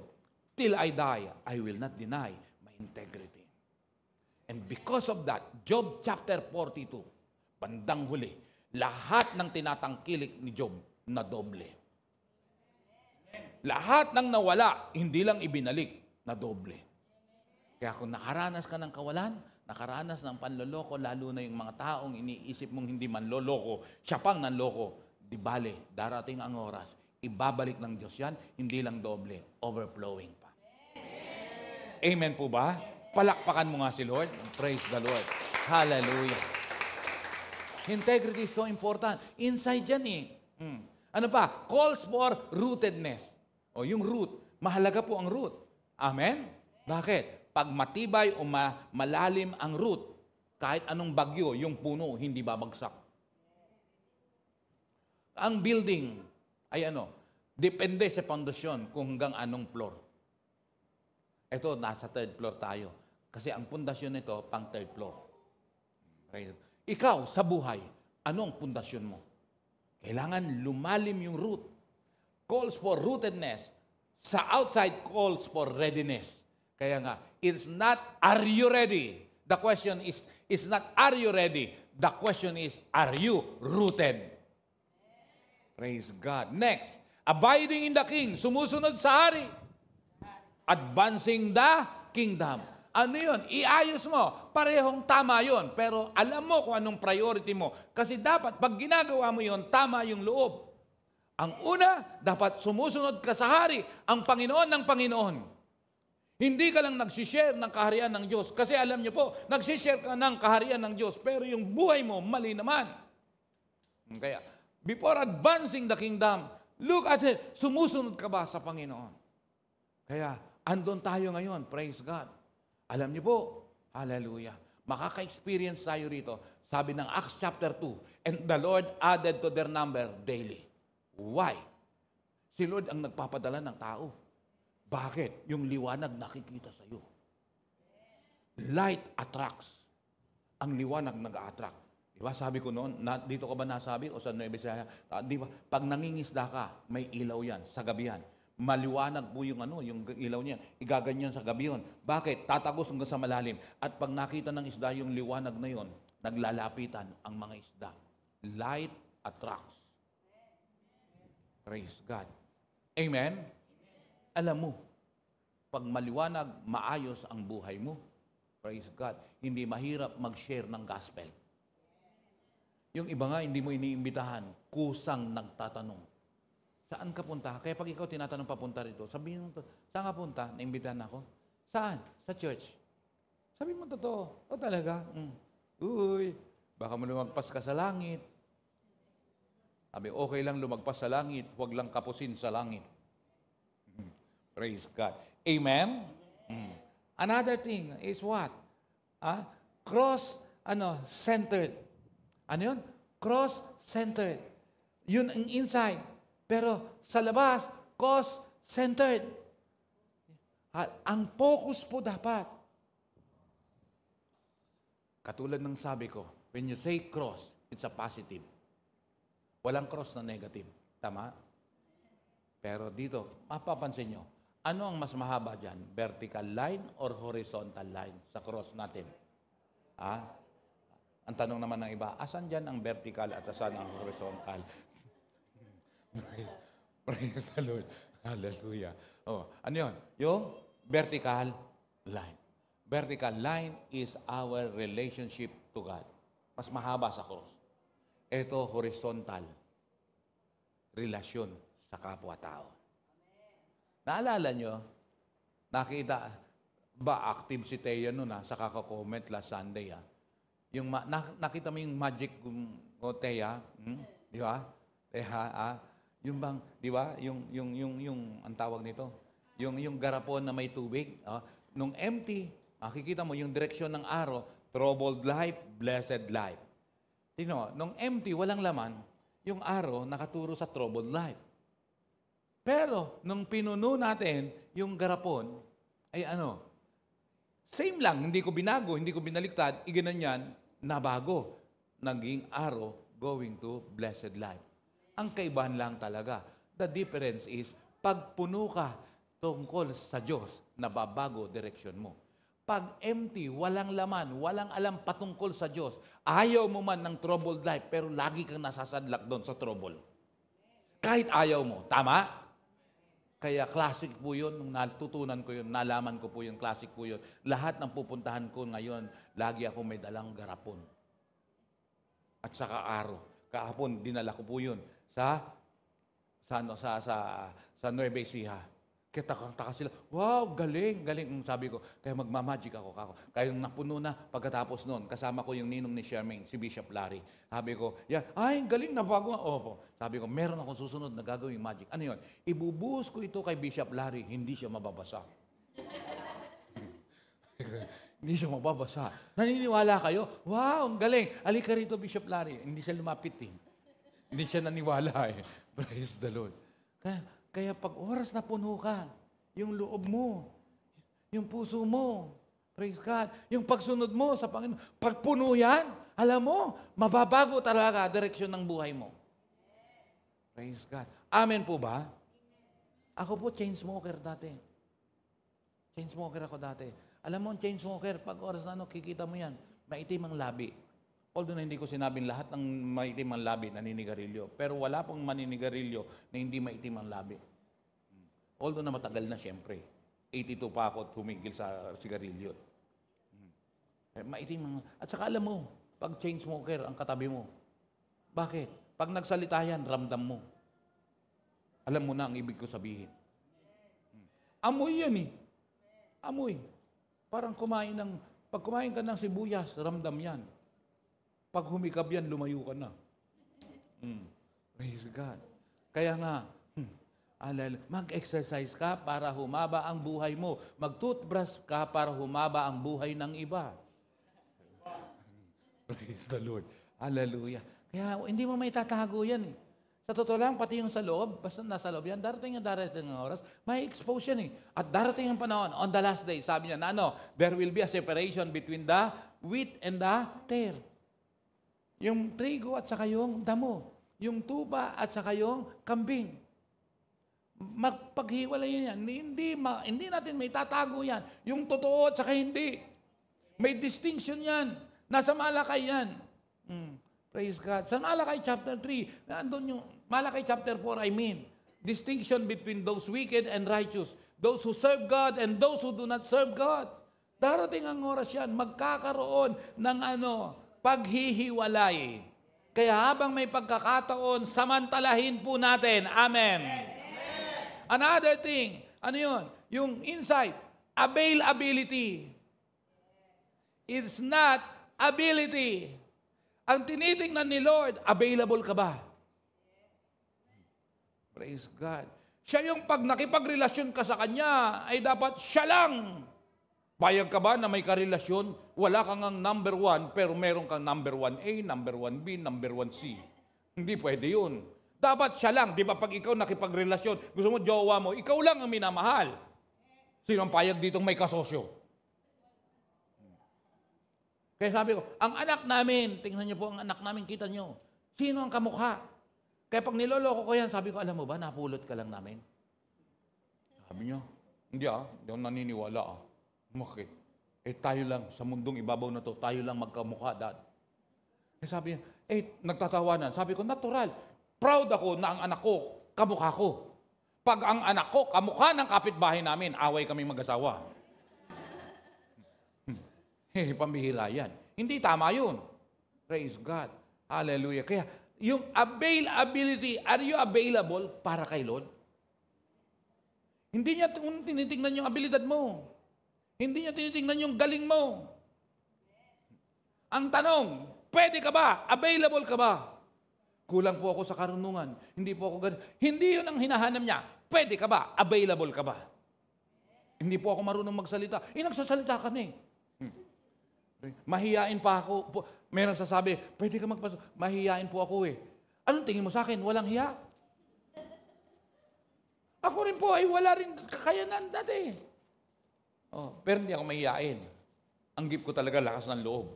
till I die, I will not deny my integrity. And because of that, Job chapter 42, bandang huli, lahat ng tinatangkilik ni Job na doble. Lahat ng nawala, hindi lang ibinalik na doble. Kaya kung nakaranas ka ng kawalan, nakaranas ng panloloko, lalo na yung mga taong iniisip mong hindi man loloko, siya pang nanloko, di bale, darating ang oras, ibabalik ng Diyos yan, hindi lang doble, overflowing pa. Amen po ba? Palakpakan mo nga si Lord. Praise the Lord. Hallelujah. Integrity is so important. Inside yan eh. Ano pa? Calls for rootedness. O yung root. Mahalaga po ang root. Amen? Bakit? Pag matibay o malalim ang root, kahit anong bagyo, yung puno, hindi babagsak. Ang building ay depende sa pundasyon kung hanggang anong floor. Ito, nasa 3rd floor tayo. Kasi ang pundasyon nito, pang 3rd floor. Ikaw, sa buhay, anong pundasyon mo? Kailangan lumalim yung root. Calls for rootedness. Sa outside, calls for readiness. Kaya nga, it's not, are you ready? The question is not, are you ready? The question is, are you rooted? Praise God. Next, abiding in the King. Sumusunod sa hari. Advancing the kingdom. Ano yun? Iayos mo. Parehong tama yun. Pero alam mo kung anong priority mo. Kasi dapat, pag ginagawa mo yun, tama yung loob. Ang una, dapat sumusunod ka sa hari, ang Panginoon ng Panginoon. Hindi ka lang nagsishare ng kaharian ng Diyos. Kasi alam niyo po, nagsishare ka ng kaharian ng Diyos, pero yung buhay mo, mali naman. Kaya, before advancing the kingdom, look at it. Sumusunod ka ba sa Panginoon? Kaya, andon tayo ngayon. Praise God. Alam niyo po, hallelujah, makaka-experience tayo rito. Sabi ng Acts chapter 2, and the Lord added to their number daily. Why? Si Lord ang nagpapadala ng tao. Bakit? Yung liwanag nakikita sa iyo. Light attracts. Ang liwanag nag-a-attract. Diba? Sabi ko noon, dito ka ba nasabi o sa Nueva Ecija? Diba? Pag nangingisda ka, may ilaw yan sa gabi yan. Maliwanag po yung yung ilaw niya. Igaganyan sa gabi yun. Bakit? Tatagos hanggang sa malalim. At pag nakita ng isda yung liwanag na yun, naglalapitan ang mga isda. Light attracts. Praise God. Amen? Alam mo, pag maliwanag, maayos ang buhay mo. Praise God. Hindi mahirap mag-share ng gospel. Yung iba nga, hindi mo iniimbitahan, kusang nagtatanong. Saan ka punta? Kaya pag ikaw tinatanong papunta rito, sabihin mo, saan ka punta? Naimbitahan ako? Saan? Sa church. Sabihin mo totoo. O talaga? Uy, baka mo lumagpas ka sa langit. Sabi, okay lang lumagpas sa langit, huwag lang kapusin sa langit. Praise God. Amen? Another thing is what? Cross-centered. Ano yun? Cross-centered. Yun ang inside. Pero sa labas, cross-centered. Ang focus po dapat. Katulad ng sabi ko, when you say cross, it's a positive. Walang cross na negative. Tama? Pero dito, mapapansin nyo, ano ang mas mahaba dyan? Vertical line or horizontal line sa cross natin? Ang tanong naman ng iba, asan dyan ang vertical at asan ang horizontal? Praise the Lord. Hallelujah. Ano yun? Yung vertical line. Vertical line is our relationship to God. Mas mahaba sa cross. Ito, horizontal. Relasyon sa kapwa-tao. Naalala nyo, nakita ba active si Teya noon sa kaka-comment last Sunday Yung nakita mo yung magic ko Teya, di ba? Teya, Yung bang, di ba? Ang tawag nito, yung garapon na may tubig. Nung empty, makikita mo yung direksyon ng araw, troubled life, blessed life. Tingnan mo, nung empty, walang laman, yung araw nakaturo sa troubled life. Pero, nung pinuno natin, yung garapon, ay same lang, hindi ko binago, hindi ko binaliktad, iginanyan, nabago. Naging araw, going to blessed life. Ang kaibahan lang talaga. The difference is, pag puno ka tungkol sa Diyos, nababago direksyon mo. Pag empty, walang laman, walang alam patungkol sa Diyos, ayaw mo man ng troubled life, pero lagi kang nasasadlak doon sa trouble. Kahit ayaw mo. Tama? Kaya classic po yun, nung natutunan ko yun, nalaman ko po yun, classic po yun. Lahat ng pupuntahan ko ngayon, lagi ako may dalang garapon. At saka araw. Kahapon, dinala ko po yun sa Nueva Ecija. Kaya taka sila, wow, galing. Sabi ko, kaya magmamagic ako. Kaya napuno na pagkatapos noon, kasama ko yung ninong ni Charmaine, si Bishop Larry. Sabi ko, ay, galing na bago. Opo. Sabi ko, meron akong susunod na gagawing magic. Ano yun? Ibubuhos ko ito kay Bishop Larry, hindi siya mababasa. Hindi siya mababasa. Naniniwala kayo? Wow, ang galing. Alika rito, Bishop Larry. Hindi siya lumapit eh. Hindi siya naniwala eh. Praise the Lord. Kaya pag oras na puno ka, yung loob mo, yung puso mo, praise God, yung pagsunod mo sa Panginoon, pag puno yan, alam mo, mababago talaga direksyon ng buhay mo. Praise God. Amen po ba? Ako po, chain smoker dati. Chain smoker ako dati. Alam mo, chain smoker, pag oras na kikita mo yan, maitim ang labi. Although na hindi ko sinabing lahat ng maitim ang labi naninigarilyo. Pero wala pong maninigarilyo na hindi maitim ang labi. Although na matagal na siyempre. 82 pa ako at humigil sa sigarilyo. Maitim ang... At saka alam mo, pag chain smoker ang katabi mo. Bakit? Pag nagsalita yan, ramdam mo. Alam mo na ang ibig ko sabihin. Amoy yan eh. Amoy. Parang pag kumain ka ng sibuyas, ramdam yan. Pag humikab yan, lumayo ka na. Praise God. Kaya nga, mag-exercise ka para humaba ang buhay mo. Mag-toothbrush ka para humaba ang buhay ng iba. Praise the Lord. Hallelujah. Kaya hindi mo may tatago yan eh. Sa totoo lang, pati yung sa loob, basta nasa loob yan, darating ang oras, may expose yan eh. At darating ang panahon, on the last day, sabi niya there will be a separation between the wheat and the tare. Yung trigo at saka yung damo. Yung tuba at saka yung kambing. Magpaghiwalay yan. Hindi natin may tatago yan. Yung totoo at saka hindi. May distinction yan. Nasa Malakay yan. Praise God. Sa Malakay chapter 3, nandun yung Malakay chapter 4, distinction between those wicked and righteous. Those who serve God and those who do not serve God. Darating ang oras yan, magkakaroon ng paghihiwalay. Kaya habang may pagkakataon, samantalahin po natin. Amen. Another thing, ano yun? Yung insight, availability. It's not ability. Ang tinitingnan ni Lord, available ka ba? Praise God. Siya yung pag nakipagrelasyon ka sa Kanya, ay dapat siya lang. Payag ka ba na may karelasyon? Wala kang ang number 1, pero meron kang number 1A, number 1B, number 1C. Hindi pwede yun. Dapat siya lang. Di ba pag ikaw nakipagrelasyon, gusto mo jowa mo, ikaw lang ang minamahal. Sino ang payag ditong may kasosyo? Kaya sabi ko, ang anak namin, tingnan niyo po ang anak namin, kita niyo. Sino ang kamukha? Kaya pag niloloko ko yan, sabi ko, alam mo ba, napulot ka lang namin? Sabi niyo, hindi ako naniniwala Bakit? Tayo lang, sa mundong ibabaw na to, tayo lang magkamukha, Dad. Sabi niya, nagtatawanan. Sabi ko, natural. Proud ako na ang anak ko, kamukha ko. Pag ang anak ko, kamukha ng kapitbahay namin, away kami mag-asawa. Pambihira yan. Hindi tama yun. Praise God. Hallelujah. Kaya, yung availability, are you available para kay Lord? Hindi niya tinitingnan yung abilidad mo. Hindi niya tinitingnan yung galing mo. Ang tanong, pwede ka ba? Available ka ba? Kulang po ako sa karunungan. Hindi po ako ganun. Hindi yun ang hinahanap niya. Pwede ka ba? Available ka ba? Hindi po ako marunong magsalita. Nagsasalita ka na eh. Mahiyain pa ako. Meron sasabi, pwede ka magpasok. Mahiyain po ako eh. Anong tingin mo sa akin? Walang hiya? Ako rin po ay wala rin kakayanan dati. Pero hindi ako mahiyain. Ang gift ko talaga, lakas ng loob.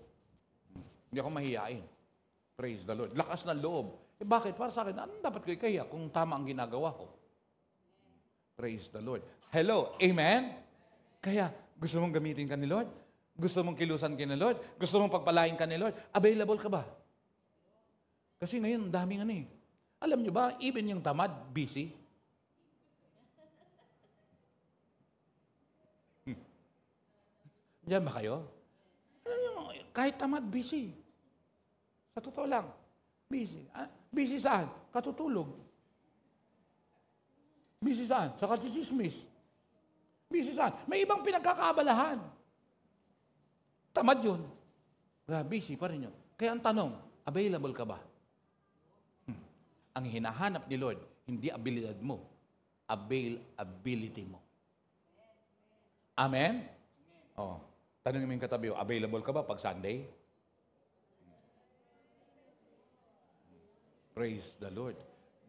Hindi ako mahiyain. Praise the Lord. Lakas ng loob. Bakit? Para sa akin, anong dapat ko ikahiya kung tama ang ginagawa ko? Praise the Lord. Hello, amen? Kaya, gusto mong gamitin ka ni Lord? Gusto mong kilusan ka ni Lord? Gusto mong pagpalain ka ni Lord? Available ka ba? Kasi ngayon, daming ano eh. Alam nyo ba, even yung tamad, busy. Diyan ba kayo? Alam nyo, kahit tamad, busy. Sa totoo lang, busy. Busy saan? Katutulog. Busy saan? Sa katsismis. Busy saan? May ibang pinagkakaabalahan. Tamad yun. Busy pa rin yun. Kaya ang tanong, available ka ba? Ang hinahanap ni Lord, hindi abilidad mo, availability mo. Amen? Tanongin mo yung katabi, available ka ba pag Sunday? Praise the Lord.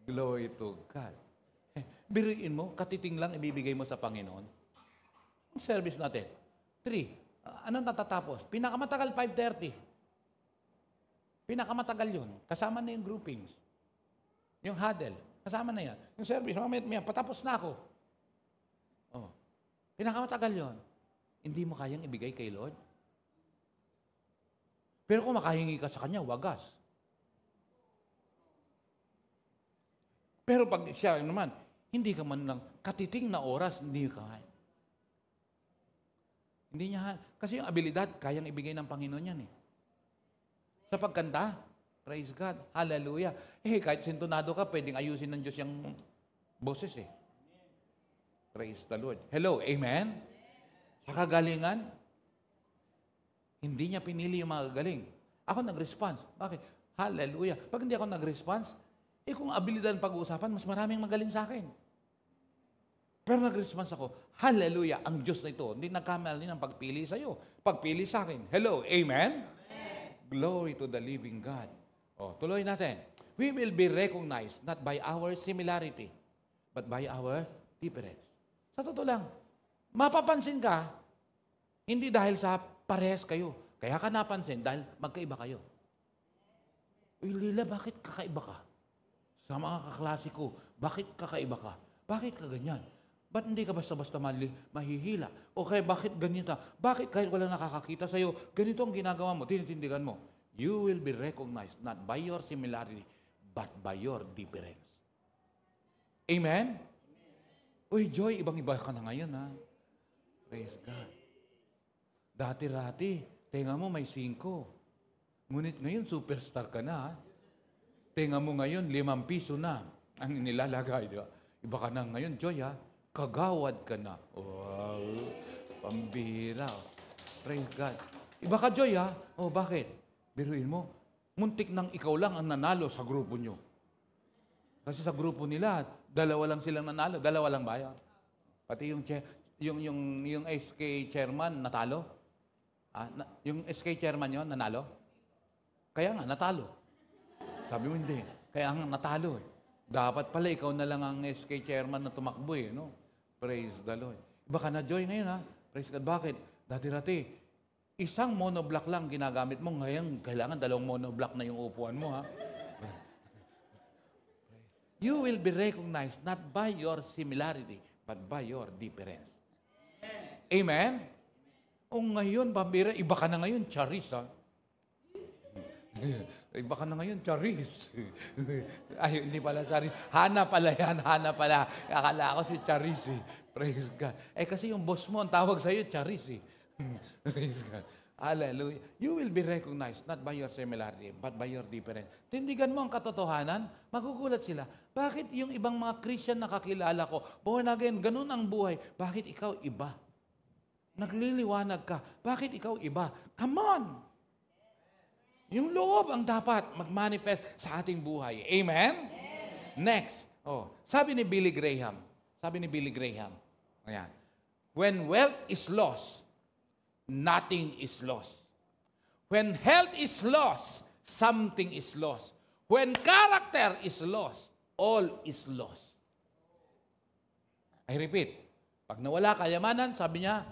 Glory to God. Biruin mo, katiting lang ibibigay mo sa Panginoon. Ang service natin, 3. Anong natatapos? Pinakamatagal, 5:30. Pinakamatagal yun. Kasama na yung groupings. Yung huddle. Kasama na yan. Yung service, mamaya, patapos na ako. Pinakamatagal yun. Hindi mo kayang ibigay kay Lord? Pero kung makahingi ka sa Kanya, wagas. Pero pag siya naman, hindi ka man lang katiting na oras, hindi ka kaya. Hindi niya, kasi yung abilidad, kayang ibigay ng Panginoon yan eh. Sa pagkanta, praise God, hallelujah. Kahit sintonado ka, pwedeng ayusin ng Diyos yung boses eh. Praise the Lord. Hello, amen? Sa kagalingan, hindi niya pinili yung mga gagaling. Ako nag-response. Bakit? Hallelujah. Pag hindi ako nag-response, kung abilidad pag-uusapan, mas maraming magaling sa akin. Pero nag-response ako, hallelujah, ang Diyos na ito, hindi nagkamali ng pagpili sa iyo. Pagpili sa akin. Hello, amen? Glory to the living God. Tuloy natin. We will be recognized not by our similarity, but by our difference. Sa totoo lang, mapapansin ka, hindi dahil sa parehas kayo. Kaya ka napansin dahil magkaiba kayo. Uy, Lila, bakit kakaiba ka? Sa mga kaklase ko, bakit kakaiba ka? Bakit ka ganyan? Ba't hindi ka basta-basta mahihila? O kaya bakit ganyan ka? Bakit kahit wala nakakakita sa'yo, ganito ang ginagawa mo, tinitindigan mo? You will be recognized not by your similarity, but by your difference. Amen? Uy, Joy, ibang-iba ka na ngayon, ha? Praise God. Dati-rati, tenga mo may 5. Ngunit ngayon, superstar ka na, ha? Tenga mo ngayon, 5 piso na ang nilalagay. Diba? Iba ka na ngayon, Joy, ha? Kagawad ka na. Wow, pambira. Praise God. Iba ka, Joy, ha? Bakit? Biruin mo, muntik nang ikaw lang ang nanalo sa grupo nyo. Kasi sa grupo nila, 2 lang silang nanalo. 2 lang ba yan? Pati yung SK chairman, natalo? Yung SK chairman yon nanalo? Kaya nga, natalo. Sabi mo, hindi. Kaya nga, natalo eh. Dapat pala, ikaw na lang ang SK chairman na tumakbo eh, no? Praise the Lord. Iba ka na, Joy, ngayon, ha? Praise God. Bakit? Dati-rati, isang monoblock lang ginagamit mo. Ngayon, kailangan 2 monoblock na yung upuan mo, ha? You will be recognized not by your similarity, but by your difference. Amen? O ngayon, pambira, iba ka na ngayon, charis, ha? Iba ka na ngayon, charis. Ay, hindi pala charis. Hana pala yan, Hana pala. Akala ko si charis, eh. Praise God. Kasi yung boss mo, ang tawag sa'yo, charis, eh. Praise God. Hallelujah. You will be recognized not by your similarity, but by your difference. Tindigan mo ang katotohanan, magugulat sila. Bakit yung ibang mga Christian na kakilala ko, born again, ganun ang buhay. Bakit ikaw iba? Nagliliwanag ka. Bakit ikaw iba? Come on! Yung loob ang dapat mag-manifest sa ating buhay. Amen? Next. Sabi ni Billy Graham. Ayan. When wealth is lost, nothing is lost. When health is lost, something is lost. When character is lost, all is lost. I repeat. Pag nawala kayamanan, sabi niya,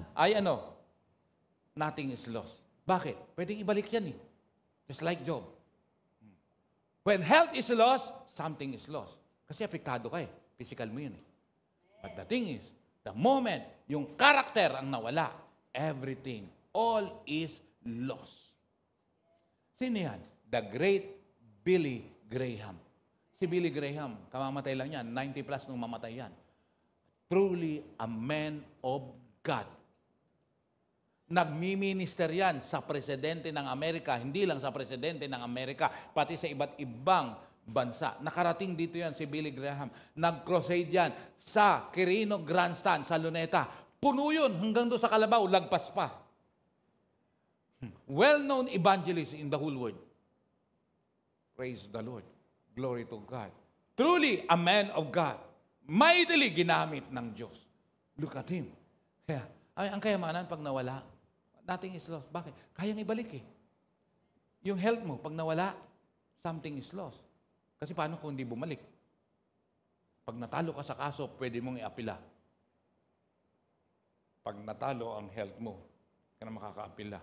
nothing is lost. Bakit? Pwedeng ibalik yan eh. Just like Job. When health is lost, something is lost. Kasi apektado ka eh. Physical mo yun eh. But the thing is, the moment yung character ang nawala, everything, all is lost. Sino yan? The great Billy Graham. Si Billy Graham, kamamatay lang yan, 90 plus nung mamatay yan. Truly a man of God. Nagmi-minister yan sa presidente ng Amerika, hindi lang sa presidente ng Amerika, pati sa iba't ibang bansa. Nakarating dito yan si Billy Graham. Nag-crusade yan sa Quirino Grandstand sa Luneta. Puno yun hanggang doon sa Kalabaw, lagpas pa. Well-known evangelist in the whole world. Praise the Lord. Glory to God. Truly a man of God. Mightily ginamit ng Diyos. Look at him. Kaya, ang kayamanan pag nawala, nothing is lost. Bakit? Kayang ibalik eh. Yung health mo, pag nawala, something is lost. Kasi paano kung hindi bumalik? Pag natalo ka sa kaso, pwede mong iapila. Pag natalo ang health mo, ka na makakaapila.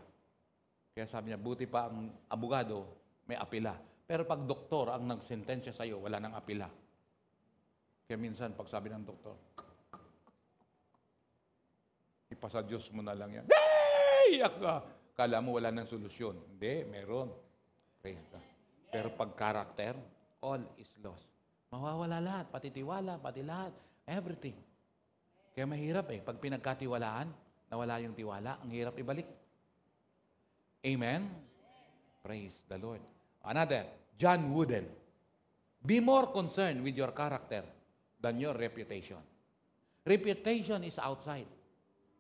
Kaya sabi niya, buti pa ang abogado, may apila. Pero pag doktor ang nagsentensya sa'yo, wala nang apila. Kaya minsan, pag sabi ng doktor, ipasa Diyos mo na lang yan. Iyak ka! Kala mo wala nang solusyon. Hindi, meron. Praise God. Pero pag character, all is lost. Mawawala lahat, pati tiwala, pati lahat. Everything. Kaya mahirap eh. Pag pinagkatiwalaan, nawala yung tiwala, ang hirap ibalik. Amen? Praise the Lord. Another, John Wooden. Be more concerned with your character than your reputation. Reputation is outside.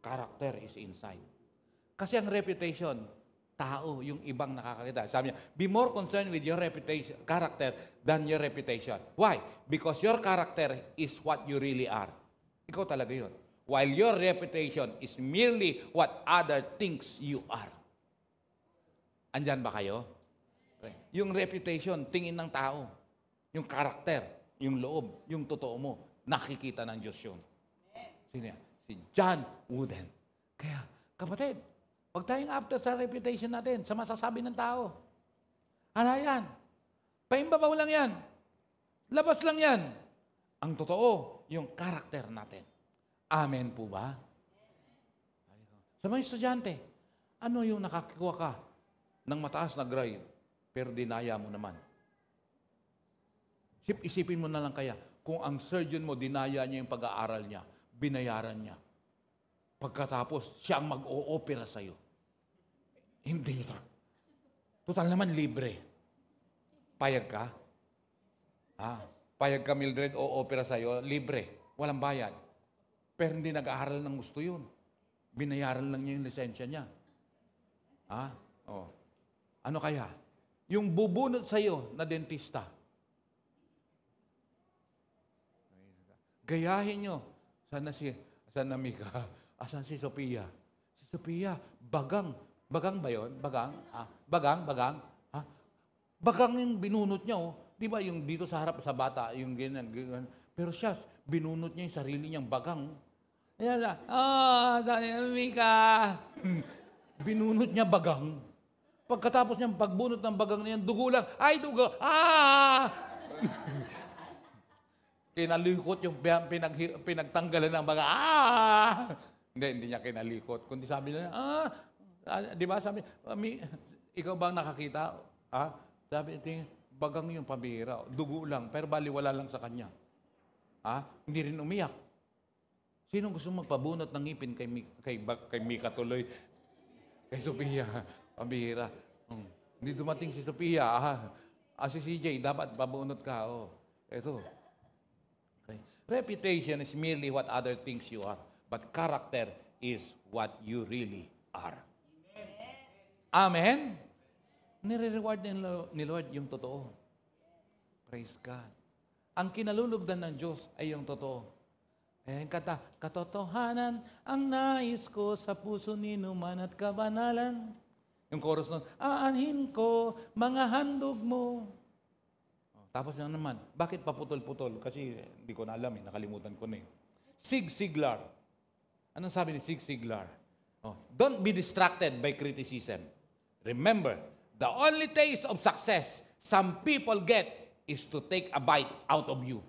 Character is inside. Kasi ang reputation, tao, yung ibang nakakakita. Sabi niya, be more concerned with your reputation, character than your reputation. Why? Because your character is what you really are. Ikaw talaga yun. While your reputation is merely what other thinks you are. Andyan ba kayo? Yung reputation, tingin ng tao. Yung character, yung loob, yung totoo mo, nakikita ng Diyos yun. Sino yan? Si John Wooden. Kaya, kapatid, huwag tayong after sa reputation natin, sa masasabi ng tao. Ano yan? Paimbabaw lang yan. Labas lang yan. Ang totoo, yung karakter natin. Amen po ba? Sa mga estudyante, ano yung nakakakuha ka ng mataas na grade, pero dinaya mo naman? Isipin mo na lang kaya, kung ang surgeon mo, dinaya niya yung pag-aaral niya, binayaran niya. Pagkatapos, siya ang mag-o-opera sa'yo. Hindi ito. Total naman, libre. Payag ka? Payag ka, Mildred, o-opera sa'yo, libre. Walang bayad. Pero hindi nag-aaral ng gusto yun. Binayaran lang niya yung lisensya niya. Ano kaya? Yung bubunot sa'yo na dentista. Gayahin nyo. Sana Mika. Asan si Sophia? Si Sophia, bagang. Bagang ba yun? Bagang? Bagang? Bagang yung binunot niya, oh. Di ba yung dito sa harap sa bata, yung ganyan. Pero siya, binunot niya yung sarili niyang bagang. Ayan na, sana Mika. Binunot niya bagang. Pagkatapos niyang pagbunot ng bagang niyan, dugo lang. Ay, dugo! Kinalikot yung pinagtanggalan ng baga. Hindi niya kinalikot. Kundi sabi niya, di ba sabi, ikaw bang nakakita? Sabi, bagang yung pambihira. Dugo lang, pero baliwala lang sa kanya. Hindi rin umiyak. Sinong gusto magpabunot ng ngipin kay Mika tuloy? Kay Sophia, pambihira. Hindi dumating si Sophia. Si CJ, dapat pabunot ka. Ito. Okay. Reputation is merely what other thinks you are. But character is what you really are. Amen? nire-reward ni Lord yung totoo. Praise God. Ang kinalulugdan ng Diyos ay yung totoo. Kaya yung kata, katotohanan ang nais ko sa puso ni numan at kabanalan. Yung chorus nun, aanhin ko mga handog mo. Tapos na naman, bakit paputol-putol? Kasi hindi ko na alam, nakalimutan ko na eh. Zig Ziglar. Anong sabi ni Zig Ziglar? Don't be distracted by criticism. Remember, the only taste of success some people get is to take a bite out of you.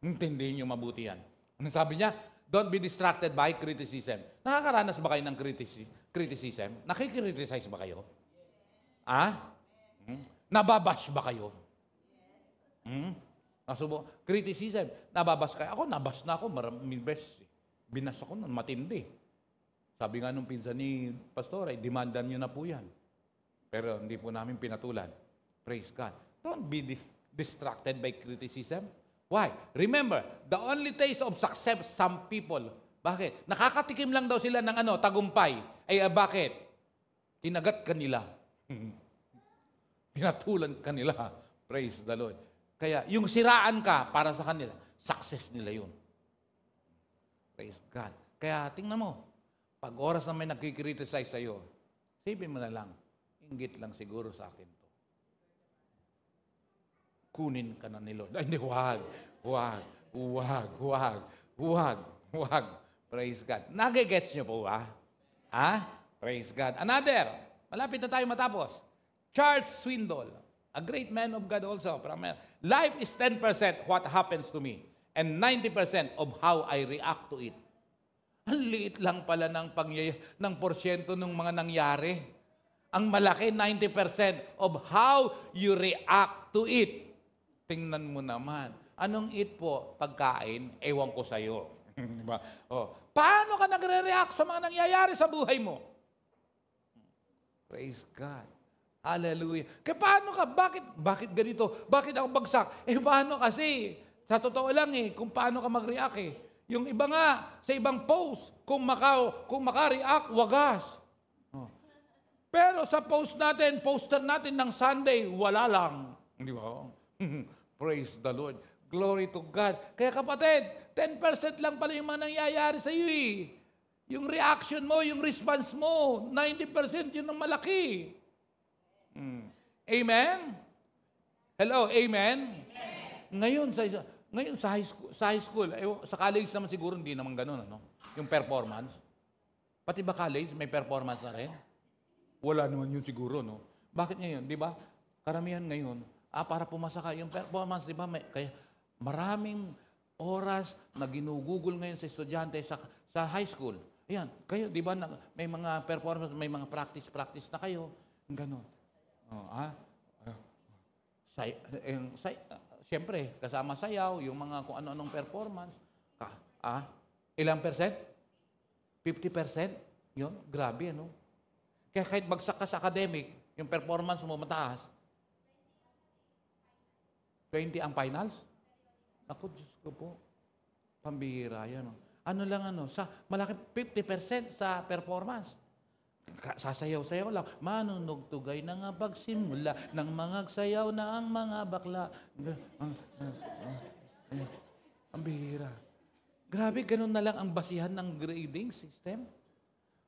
Intindihin niyo mabuti yan. Anong sabi niya? Don't be distracted by criticism. Nakakaranas ba kayo ng criticism? Nakikriticize ba kayo? Nababash ba kayo? Criticism. Nababash kayo? Ako, nabash na ako. Maraming beses. Binas ako nun, matindi. Sabi nga nung pinsan ni Pastor, ay demandan niyo na po yan. Pero hindi po namin pinatulan. Praise God. Don't be distracted by criticism. Why? Remember, the only taste of success some people. Bakit? Nakakatikim lang daw sila ng tagumpay. Ay bakit? Kinagat kanila. Pinatulan kanila. Praise the Lord. Kaya yung siraan ka para sa kanila, success nila yun. Praise God. Kaya tingnan mo, pag oras na may nagkikriticize sa'yo, sipin mo na lang, inggit lang siguro sa akin to. Kunin ka na ni Lord. Ay, hindi, huwag. Praise God. Nagigets niyo po, Praise God. Another. Malapit na tayo matapos. Charles Swindoll, a great man of God also. Life is 10% what happens to me and 90% of how I react to it. Ang liit lang pala ng porsyento ng mga nangyari. Ang malaki, 90% of how you react to it. Tingnan mo naman. Anong eat po? Pagkain, ewan ko sa'yo. Diba? Paano ka nagre-react sa mga nangyayari sa buhay mo? Praise God. Hallelujah. Kaya paano ka? Bakit ganito? Bakit ako bagsak? Paano kasi? Sa totoo lang kung paano ka mag-react Yung iba nga, sa ibang post, kung maka-react, wagas. Pero sa poster natin ng Sunday, wala lang. Di ba? Praise the Lord. Glory to God. Kaya kapatid, 10% lang pala yung mga nangyayari sa iyo Yung reaction mo, yung response mo, 90% yun ang malaki. Amen? Hello, amen? Ngayon sa high school, sa college naman siguro hindi naman gano'n, Yung performance. Pati ba college may performance na rin? Wala naman yun siguro, Bakit ngayon, di ba? Karamihan ngayon, para pumasa ka, yung performance, di ba? Kaya maraming oras na ginugugol ngayon sa estudyante sa high school. Ayan, kayo, di ba, may mga performance, may mga practice na kayo. Ganon. Siyempre, kasama sayaw, yung mga kung ano-anong performance. Ilang percent? 50%? Yun, grabe, Kaya kahit bagsak ka sa academic, yung performance mo mataas, 20 ang finals? Ako, Diyos ko po. Pambihira yan. Malaki 50% sa performance. Sasayaw-sayaw lang. Manunugtugay na nga pagsimula ng mga sayaw na ang mga bakla. Pambihira. Grabe, ganun na lang ang basihan ng grading system.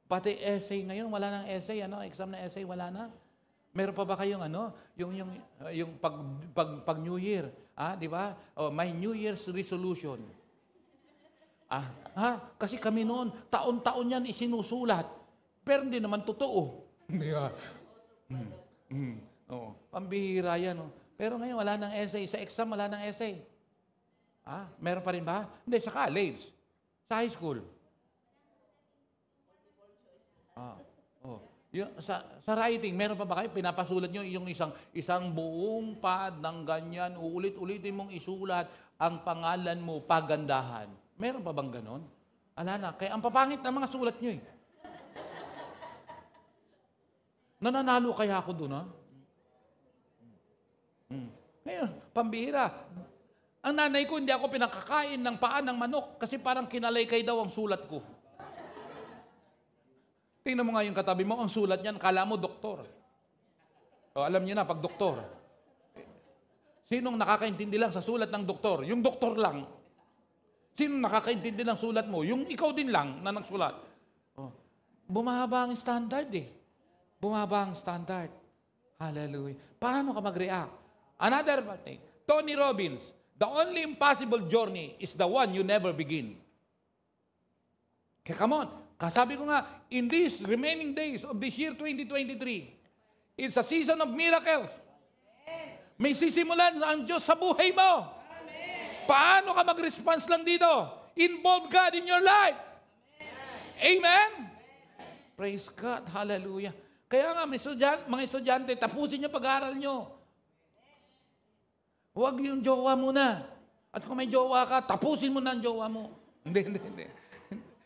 Pati essay ngayon, wala nang essay. Exam na essay, wala na. Meron pa ba kayong yung pag New Year, di ba? May New Year's resolution. Kasi kami noon, taon-taon yan isinusulat. Pero hindi naman totoo. Di ba? Pambihira yan. Pero ngayon, wala nang essay. Sa exam, wala nang essay. Meron pa rin ba? Hindi, sa college. Sa high school. Sa writing, meron pa ba kayo? Pinapasulat nyo yung isang buong pad ng ganyan, uulit-ulitin mong isulat ang pangalan mo, pagandahan. Meron pa bang ganon? Ala na, kaya ang papangit na mga sulat nyo Nananalo kaya ako doon, Ngayon, pambihira. Ang nanay ko, hindi ako pinakakain ng paa ng manok kasi parang kinalaykay daw ang sulat ko. Tingnan mo nga yung katabi mo, ang sulat niyan, kala mo doktor. O, alam niyo na, pag doktor, sinong nakakaintindi lang sa sulat ng doktor? Yung doktor lang. Sinong nakakaintindi ng sulat mo? Yung ikaw din lang na nagsulat. O, bumaba ang standard eh. Bumaba ang standard. Hallelujah. Paano ka mag-react? Another thing, Tony Robbins, the only impossible journey is the one you never begin. Kaya come on, kasabi ko nga, in these remaining days of this year 2023, it's a season of miracles. May sisimulan ang Diyos sa buhay mo. Paano ka mag-response lang dito? Involve God in your life. Amen? Praise God. Hallelujah. Kaya nga, mga estudyante, tapusin niyo pag-aaral niyo. Huwag yung jowa muna. At kung may jowa ka, tapusin mo na ang jowa mo. Hindi.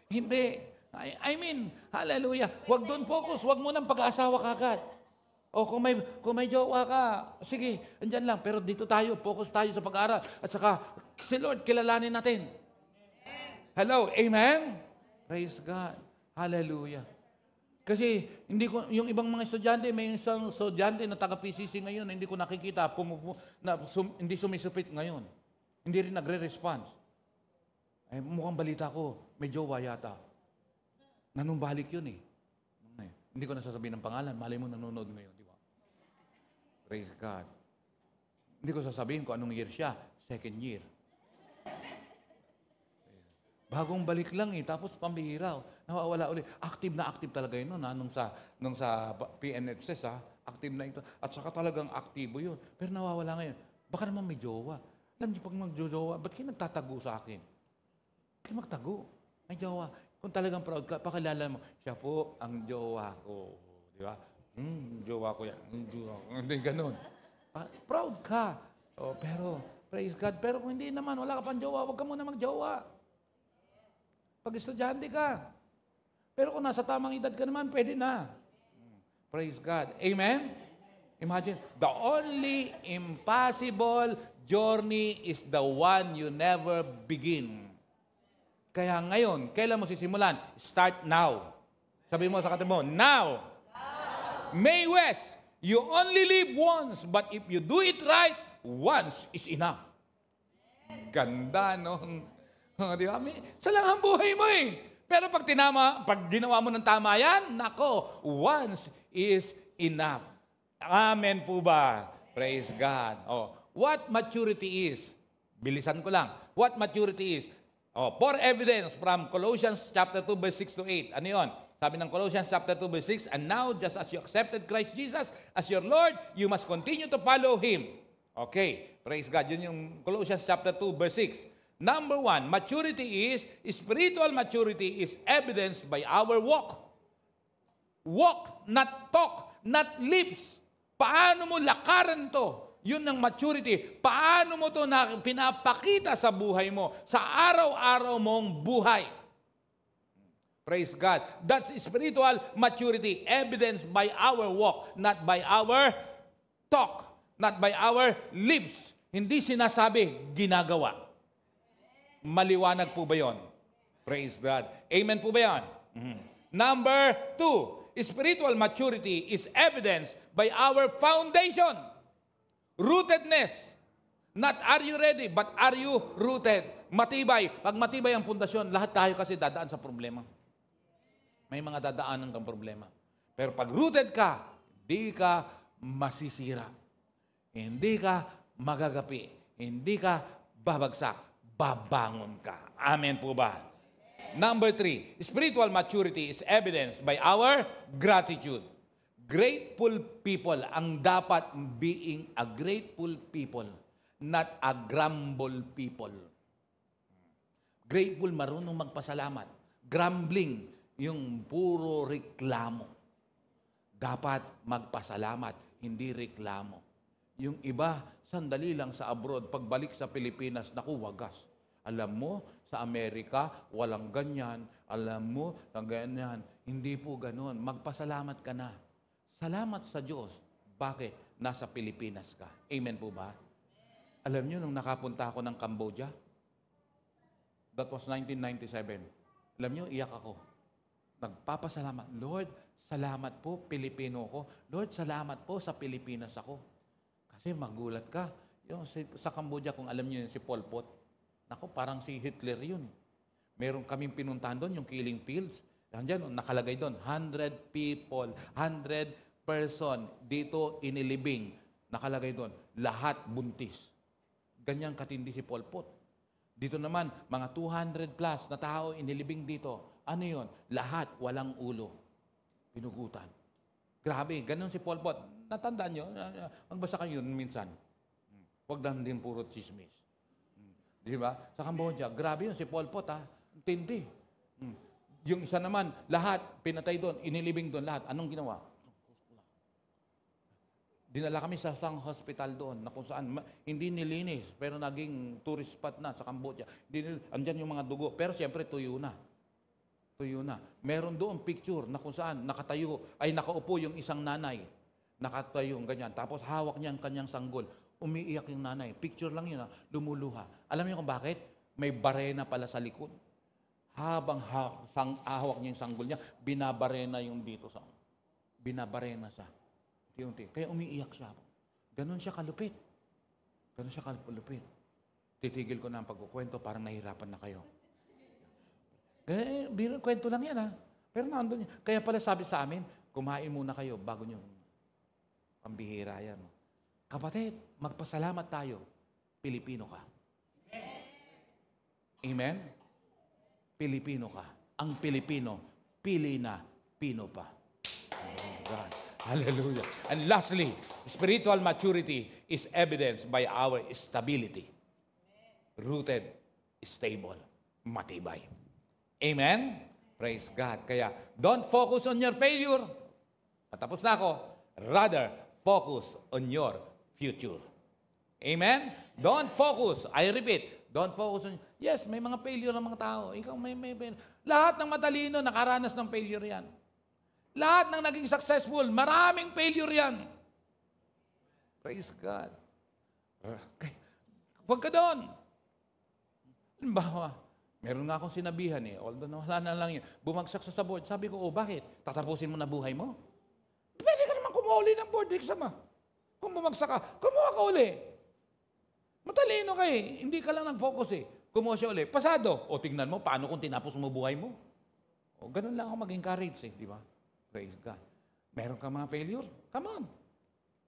Hindi. I mean, hallelujah. Huwag doon focus. Huwag mo nang pag-aasawa kagad. O kung may jowa ka, sige, andyan lang. Pero dito tayo, focus tayo sa pag-aaral. At saka, si Lord, kilalanin natin. Hello, amen? Praise God. Hallelujah. Kasi yung ibang mga estudyante, may isang estudyante na taga-PCC ngayon, hindi ko nakikita, hindi sumisupit ngayon. Hindi rin nagre-response. Ay, mukhang balita ko, may jowa yata. Nanumbalik yun eh. Hindi ko nasasabihin ng pangalan, malay mo nanonood ngayon, di ba? Praise God. Hindi ko sasabihin kung anong year siya, second year. Bagong balik lang eh, tapos pambihira. Nawawala ulit. Active na active talaga yun nung sa PNHS active na ito. At saka talagang aktibo yun. Pero nawawala ngayon. Baka naman may jowa. Alam niyo, pag mag-jowa, ba't kayo nagtatago sa akin? Kayo magtago. May jowa. Kung talagang proud ka, pakilala mo, siya po ang jowa ko. Di ba? Jowa ko yan. Hindi ganun. Proud ka. Pero, praise God. Pero kung hindi naman, wala ka pang jowa, huwag ka muna mag-jowa. Pag estudyante ka. Pero kung nasa tamang edad ka naman, pwede na. Praise God. Amen? Imagine, the only impossible journey is the one you never begin. Kaya ngayon, kailan mo sisimulan? Start now. Sabi mo sa katabi mo, now. May West, you only live once, but if you do it right, once is enough. Ganda, no? Di ba? Sa lang ang buhay mo eh. Pero pag ginawa mo ng tama yan, nako, once is enough. Amen po ba? Praise God. What maturity is? Bilisan ko lang. What maturity is? For evidence from Colossians chapter 2 verse 6 to 8. Ano yun? Sabi ng Colossians chapter 2 verse 6, and now just as you accepted Christ Jesus as your Lord, you must continue to follow Him. Okay, praise God. Yun yung Colossians chapter 2 verse 6. Number 1, spiritual maturity is evidenced by our walk. Walk, not talk, not lips. Paano mo lakaran to? Yun ang maturity. Paano mo to na pinapakita sa buhay mo, sa araw-araw mong buhay? Praise God. That's spiritual maturity, evidenced by our walk, not by our talk, not by our lips. Hindi sinasabi, ginagawa. Maliwanag po ba yun? Praise God. Amen po ba yan? Number 2, spiritual maturity is evidenced by our foundation. Rootedness. Not are you ready, but are you rooted? Matibay. Pag matibay ang pundasyon, lahat tayo kasi dadaan sa problema. May mga dadaanan kang problema. Pero pag rooted ka, hindi ka masisira. Hindi ka magagapi. Hindi ka babagsak. Babangon ka. Amen po ba? Number 3, spiritual maturity is evidenced by our gratitude. Grateful people ang dapat being a grateful people, not a grumble people. Grateful, marunong magpasalamat. Grumbling, yung puro reklamo. Dapat magpasalamat, hindi reklamo. Yung iba, sandali lang sa abroad, pagbalik sa Pilipinas, naku, wagas. Alam mo, sa Amerika, walang ganyan. Alam mo, sa ganyan. Hindi po ganun. Magpasalamat ka na. Salamat sa Diyos. Bakit? Nasa Pilipinas ka. Amen po ba? Alam niyo, nung nakapunta ako ng Cambodia, that was 1997. Alam niyo, iyak ako. Nagpapasalamat. Lord, Salamat po, Pilipino ko. Lord, salamat po sa Pilipinas ako. Kasi magulat ka. Yung sa Cambodia, kung alam niyo yun, si Pol Pot. Naku, parang si Hitler yun. Meron kaming pinuntahan doon, yung killing fields. Nandiyan, nakalagay doon, 100 people, 100 person dito inilibing. Nakalagay doon, lahat buntis. Ganyan katindi si Pol Pot. Dito naman, mga 200 plus na tao inilibing dito. Ano yon? Lahat walang ulo. Pinugutan. Grabe, ganun si Pol Pot. Natandaan nyo? Magbasa kayo yun minsan. Huwag lang din puro chismis. Di ba? Sa Cambodia, grabe yun si Pol Pot, ha? Tindi. Yung isa naman, lahat, pinatay doon, inilibing doon lahat. Anong ginawa? Dinala kami sa isang hospital doon na kung saan hindi nilinis, pero naging tourist spot na sa Cambodia. Andyan yung mga dugo, pero siyempre tuyo na. Tuyo na. Meron doon picture na kung saan nakaupo yung isang nanay. Nakatayo, ganyan. Tapos hawak niya ang kanyang sanggol. Umiiyak yung nanay. Picture lang yun, lumuluha. Alam niyo kung bakit? May barena pala sa likod. Habang hawak niya yung sanggol niya, binabarena yung dito sa... Binabarena siya. Unti-unti. Kaya umiiyak siya. Ganon siya kalupit. Ganon siya kalupit. Titigil ko na ang pagkukwento, parang nahihirapan na kayo. Kwento lang yan, ha? Pero nandun yan. Kaya pala sabi sa amin, kumain muna kayo bago nyo pambihira yan. Kapatid, magpasalamat tayo. Pilipino ka. Amen? Pilipino ka. Ang Pilipino, pili na, Pino pa. Oh God. Hallelujah. And lastly, spiritual maturity is evidenced by our stability. Rooted, stable, matibay. Amen? Praise God. Kaya, don't focus on your failure. Patapos na ako. Rather, focus on your future. Amen? Don't focus. I repeat, don't focus on... Yes, may mga failure ng mga tao. Ikaw may failure. Lahat ng matalino, nakaranas ng failure yan. Lahat ng naging successful, maraming failure yan. Praise God. Okay. Huwag ka doon. Halimbawa, meron nga akong sinabihan although wala na lang yun, bumagsak sa board. Sabi ko, bakit? Tatapusin mo na buhay mo? Pwede ka naman kumuha ng board exam, Kung bumagsak ka, kumuha ka uli. Matalino ka hindi ka lang nag-focus Kumuha siya uli. Pasado. O tingnan mo, paano kung tinapos mo buhay mo? O ganun lang ako mag-encourage di ba? Praise God. Meron ka mga failure? Come on.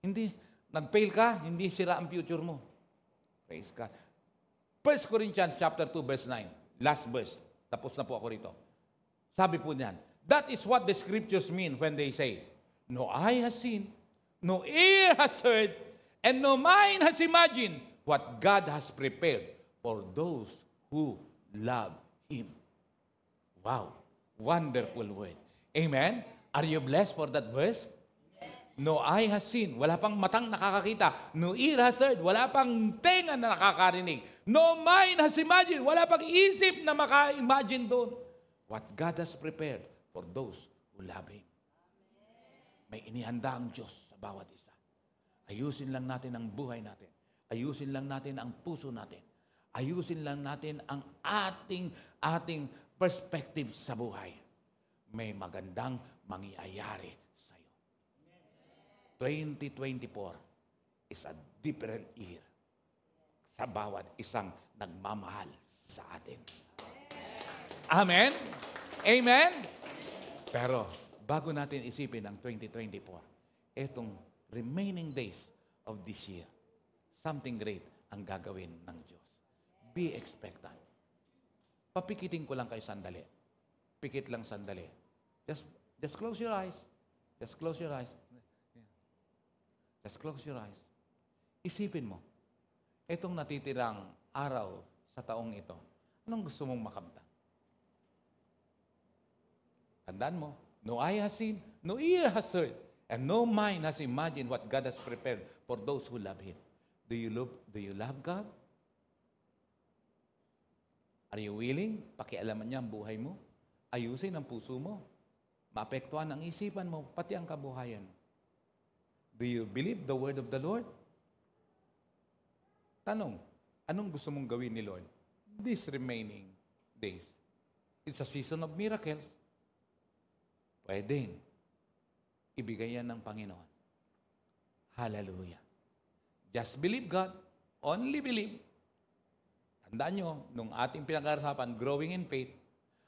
Hindi, nag-fail ka, hindi sira ang future mo. Praise God. 1 Corinthians chapter 2, verse 9. Last verse. Tapos na po ako rito. Sabi po niyan, that is what the scriptures mean when they say, no eye has seen, no ear has heard, and no mind has imagined what God has prepared for those who love Him. Wow. Wonderful word. Amen? Are you blessed for that verse? No eye has seen. Wala pang matang nakakakita. No ear has heard. Wala pang tenga na nakakarinig. No mind has imagined. Wala pang isip na maka-imagine doon. What God has prepared for those who love Him. May inihanda ang Diyos sa bawat isa. Ayusin lang natin ang buhay natin. Ayusin lang natin ang puso natin. Ayusin lang natin ang ating perspective sa buhay. May magandang mangyayari sa iyo. 2024 is a different year sa bawat isang nagmamahal sa atin. Amen? Amen? Pero bago natin isipin ang 2024, etong remaining days of this year, something great ang gagawin ng Diyos. Be expectant. Papikitin ko lang kayo sandali. Pikit lang sandali. Just close your eyes. Just close your eyes. Just close your eyes. Isipin mo, itong natitirang araw sa taong ito, anong gusto mong makamtan? Tandaan mo, no eye has seen, no ear has heard, and no mind has imagined what God has prepared for those who love Him. Do you love God? Are you willing? Pakialaman niya ang buhay mo. Ayusin ang puso mo. Maapektuhan ang isipan mo, pati ang kabuhayan. Do you believe the word of the Lord? Tanong, anong gusto mong gawin ni Lord these remaining days? It's a season of miracles. Pwedeng ibigay yan ng Panginoon. Hallelujah. Just believe God. Only believe. Tandaan nyo, nung ating pinag-arapan, growing in faith,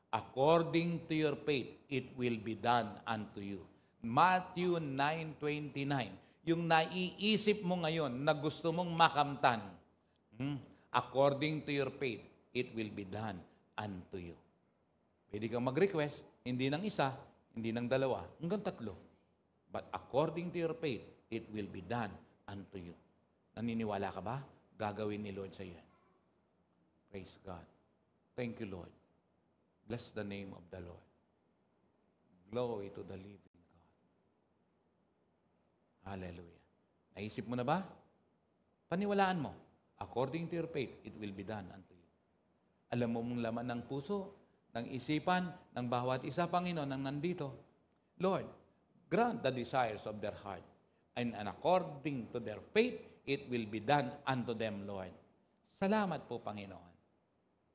according to your faith, it will be done unto you. Matthew 9:29. Yung naiisip mo ngayon na gusto mong makamtan, according to your faith, it will be done unto you. Pwede kang mag-request, hindi ng isa, hindi ng dalawa, hanggang 3. But according to your faith, it will be done unto you. Naniniwala ka ba? Gagawin ni Lord sa iyo. Praise God. Thank you, Lord. Bless the name of the Lord. Glory to the living God. Hallelujah. Naisip mo na ba? Paniwalaan mo. According to your faith, it will be done unto you. Alam mo mong laman ng puso, ng isipan, ng bawat isa, Panginoon, ang nandito. Lord, grant the desires of their heart. And according to their faith, it will be done unto them, Lord. Salamat po, Panginoon.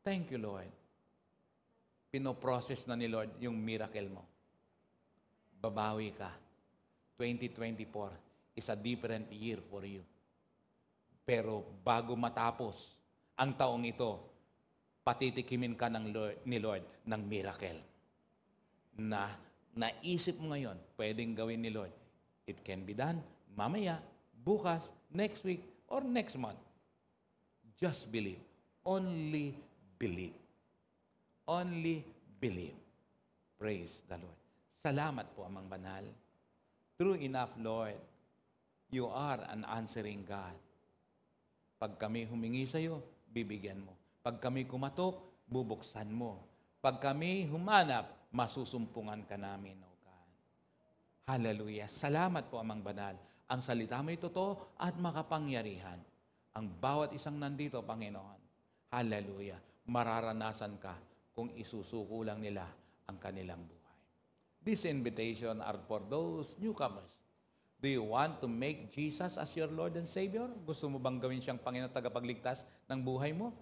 Thank you, Lord. Pinoprocess na ni Lord yung miracle mo. Babawi ka. 2024 is a different year for you. Pero bago matapos ang taong ito, patitikimin ka ni Lord ng miracle. Na naisip mo ngayon, pwedeng gawin ni Lord. It can be done mamaya, bukas, next week, or next month. Just believe. Only believe. Only believe. Praise the Lord. Salamat po, Amang Banal. True enough, Lord, you are an answering God. Pag kami humingi sa iyo, bibigyan mo. Pag kami kumatok, bubuksan mo. Pag kami humanap, masusumpungan ka namin, O God. Hallelujah. Salamat po, Amang Banal. Ang salita mo ay totoo at makapangyarihan. Ang bawat isang nandito, Panginoon, hallelujah, mararanasan ka kung isusuko lang nila ang kanilang buhay. This invitation are for those newcomers. Do you want to make Jesus as your Lord and Savior? Gusto mo bang gawin siyang Panginoon tagapagligtas ng buhay mo?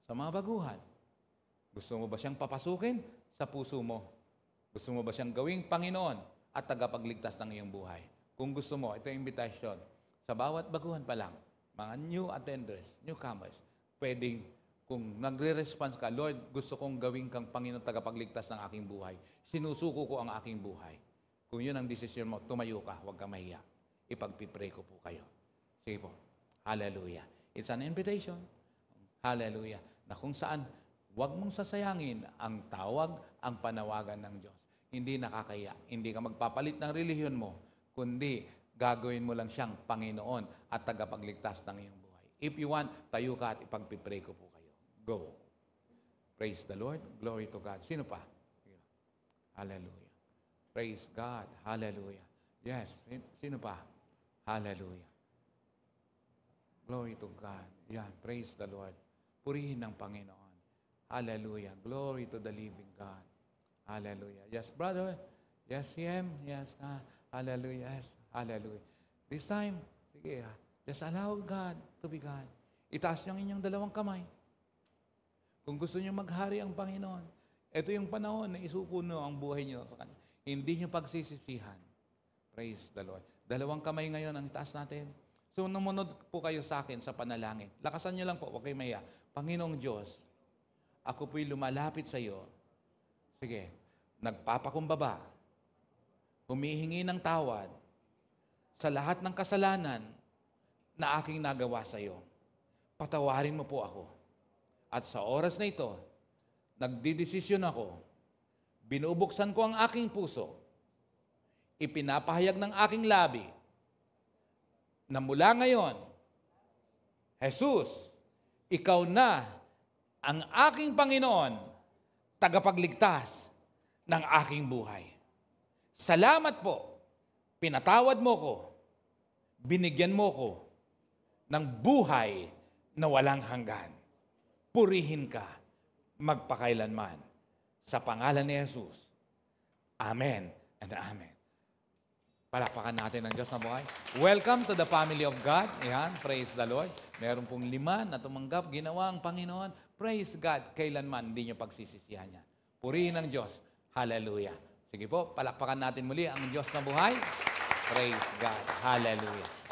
Sa mga baguhan. Gusto mo ba siyang papasukin sa puso mo? Gusto mo ba siyang gawing Panginoon at tagapagligtas ng iyong buhay? Kung gusto mo, ito yung invitation. Sa bawat baguhan pa lang, mga new attenders, newcomers, pwedeng, kung nagre-response ka, Lord, gusto kong gawin kang Panginoon tagapagligtas ng aking buhay. Sinusuko ko ang aking buhay. Kung yun ang decision mo, tumayo ka, huwag ka mahiya. Ipagpipray ko po kayo. Sige po. Hallelujah. It's an invitation. Hallelujah. Na kung saan, huwag mong sasayangin ang tawag, ang panawagan ng Diyos. Hindi nakakaya. Hindi ka magpapalit ng relihiyon mo, kundi gagawin mo lang siyang Panginoon at tagapagligtas ng iyong buhay. If you want, tayo ka at ipagpipray ko po kayo. Go. Praise the Lord. Glory to God. Sino pa? Hallelujah. Praise God. Hallelujah. Yes. Sino pa? Hallelujah. Glory to God. Yan. Praise the Lord. Purihin ng Panginoon. Hallelujah. Glory to the living God. Hallelujah. Yes, brother. Yes, CM. Yes. Hallelujah. Yes. Hallelujah. This time, sige, just allow God to be God. Itaas niyo ang inyong dalawang kamay. Kung gusto niyo maghari ang Panginoon, ito yung panahon na isuko niyo ang buhay niyo sa Kanya. Hindi niyo pagsisisihan. Praise the Lord. Dalawang kamay ngayon ang itaas natin. So, numunod po kayo sa akin sa panalangin. Lakasan niyo lang po, huwag kayo maya. Panginoong Diyos, ako po'y lumalapit sa iyo. Sige, nagpapakumbaba, humihingi ng tawad sa lahat ng kasalanan na aking nagawa sa iyo. Patawarin mo po ako. At sa oras na ito, nagdidesisyon ako, binubuksan ko ang aking puso, ipinapahayag ng aking labi, na mula ngayon, Jesus, ikaw na ang aking Panginoon, tagapagligtas ng aking buhay. Salamat po, pinatawad mo ko, binigyan mo ko ng buhay na walang hanggan. Purihin ka magpakailanman. Sa pangalan ni Jesus. Amen and amen. Palakpakan natin ang Diyos na buhay. Welcome to the family of God. Ayan, praise the Lord. Meron pong 5 na tumanggap, ginawa ang Panginoon. Praise God, kailanman hindi nyo pagsisisihan niya. Purihin ang Diyos. Hallelujah. Sige po, palakpakan natin muli ang Diyos na buhay. Praise God. Hallelujah.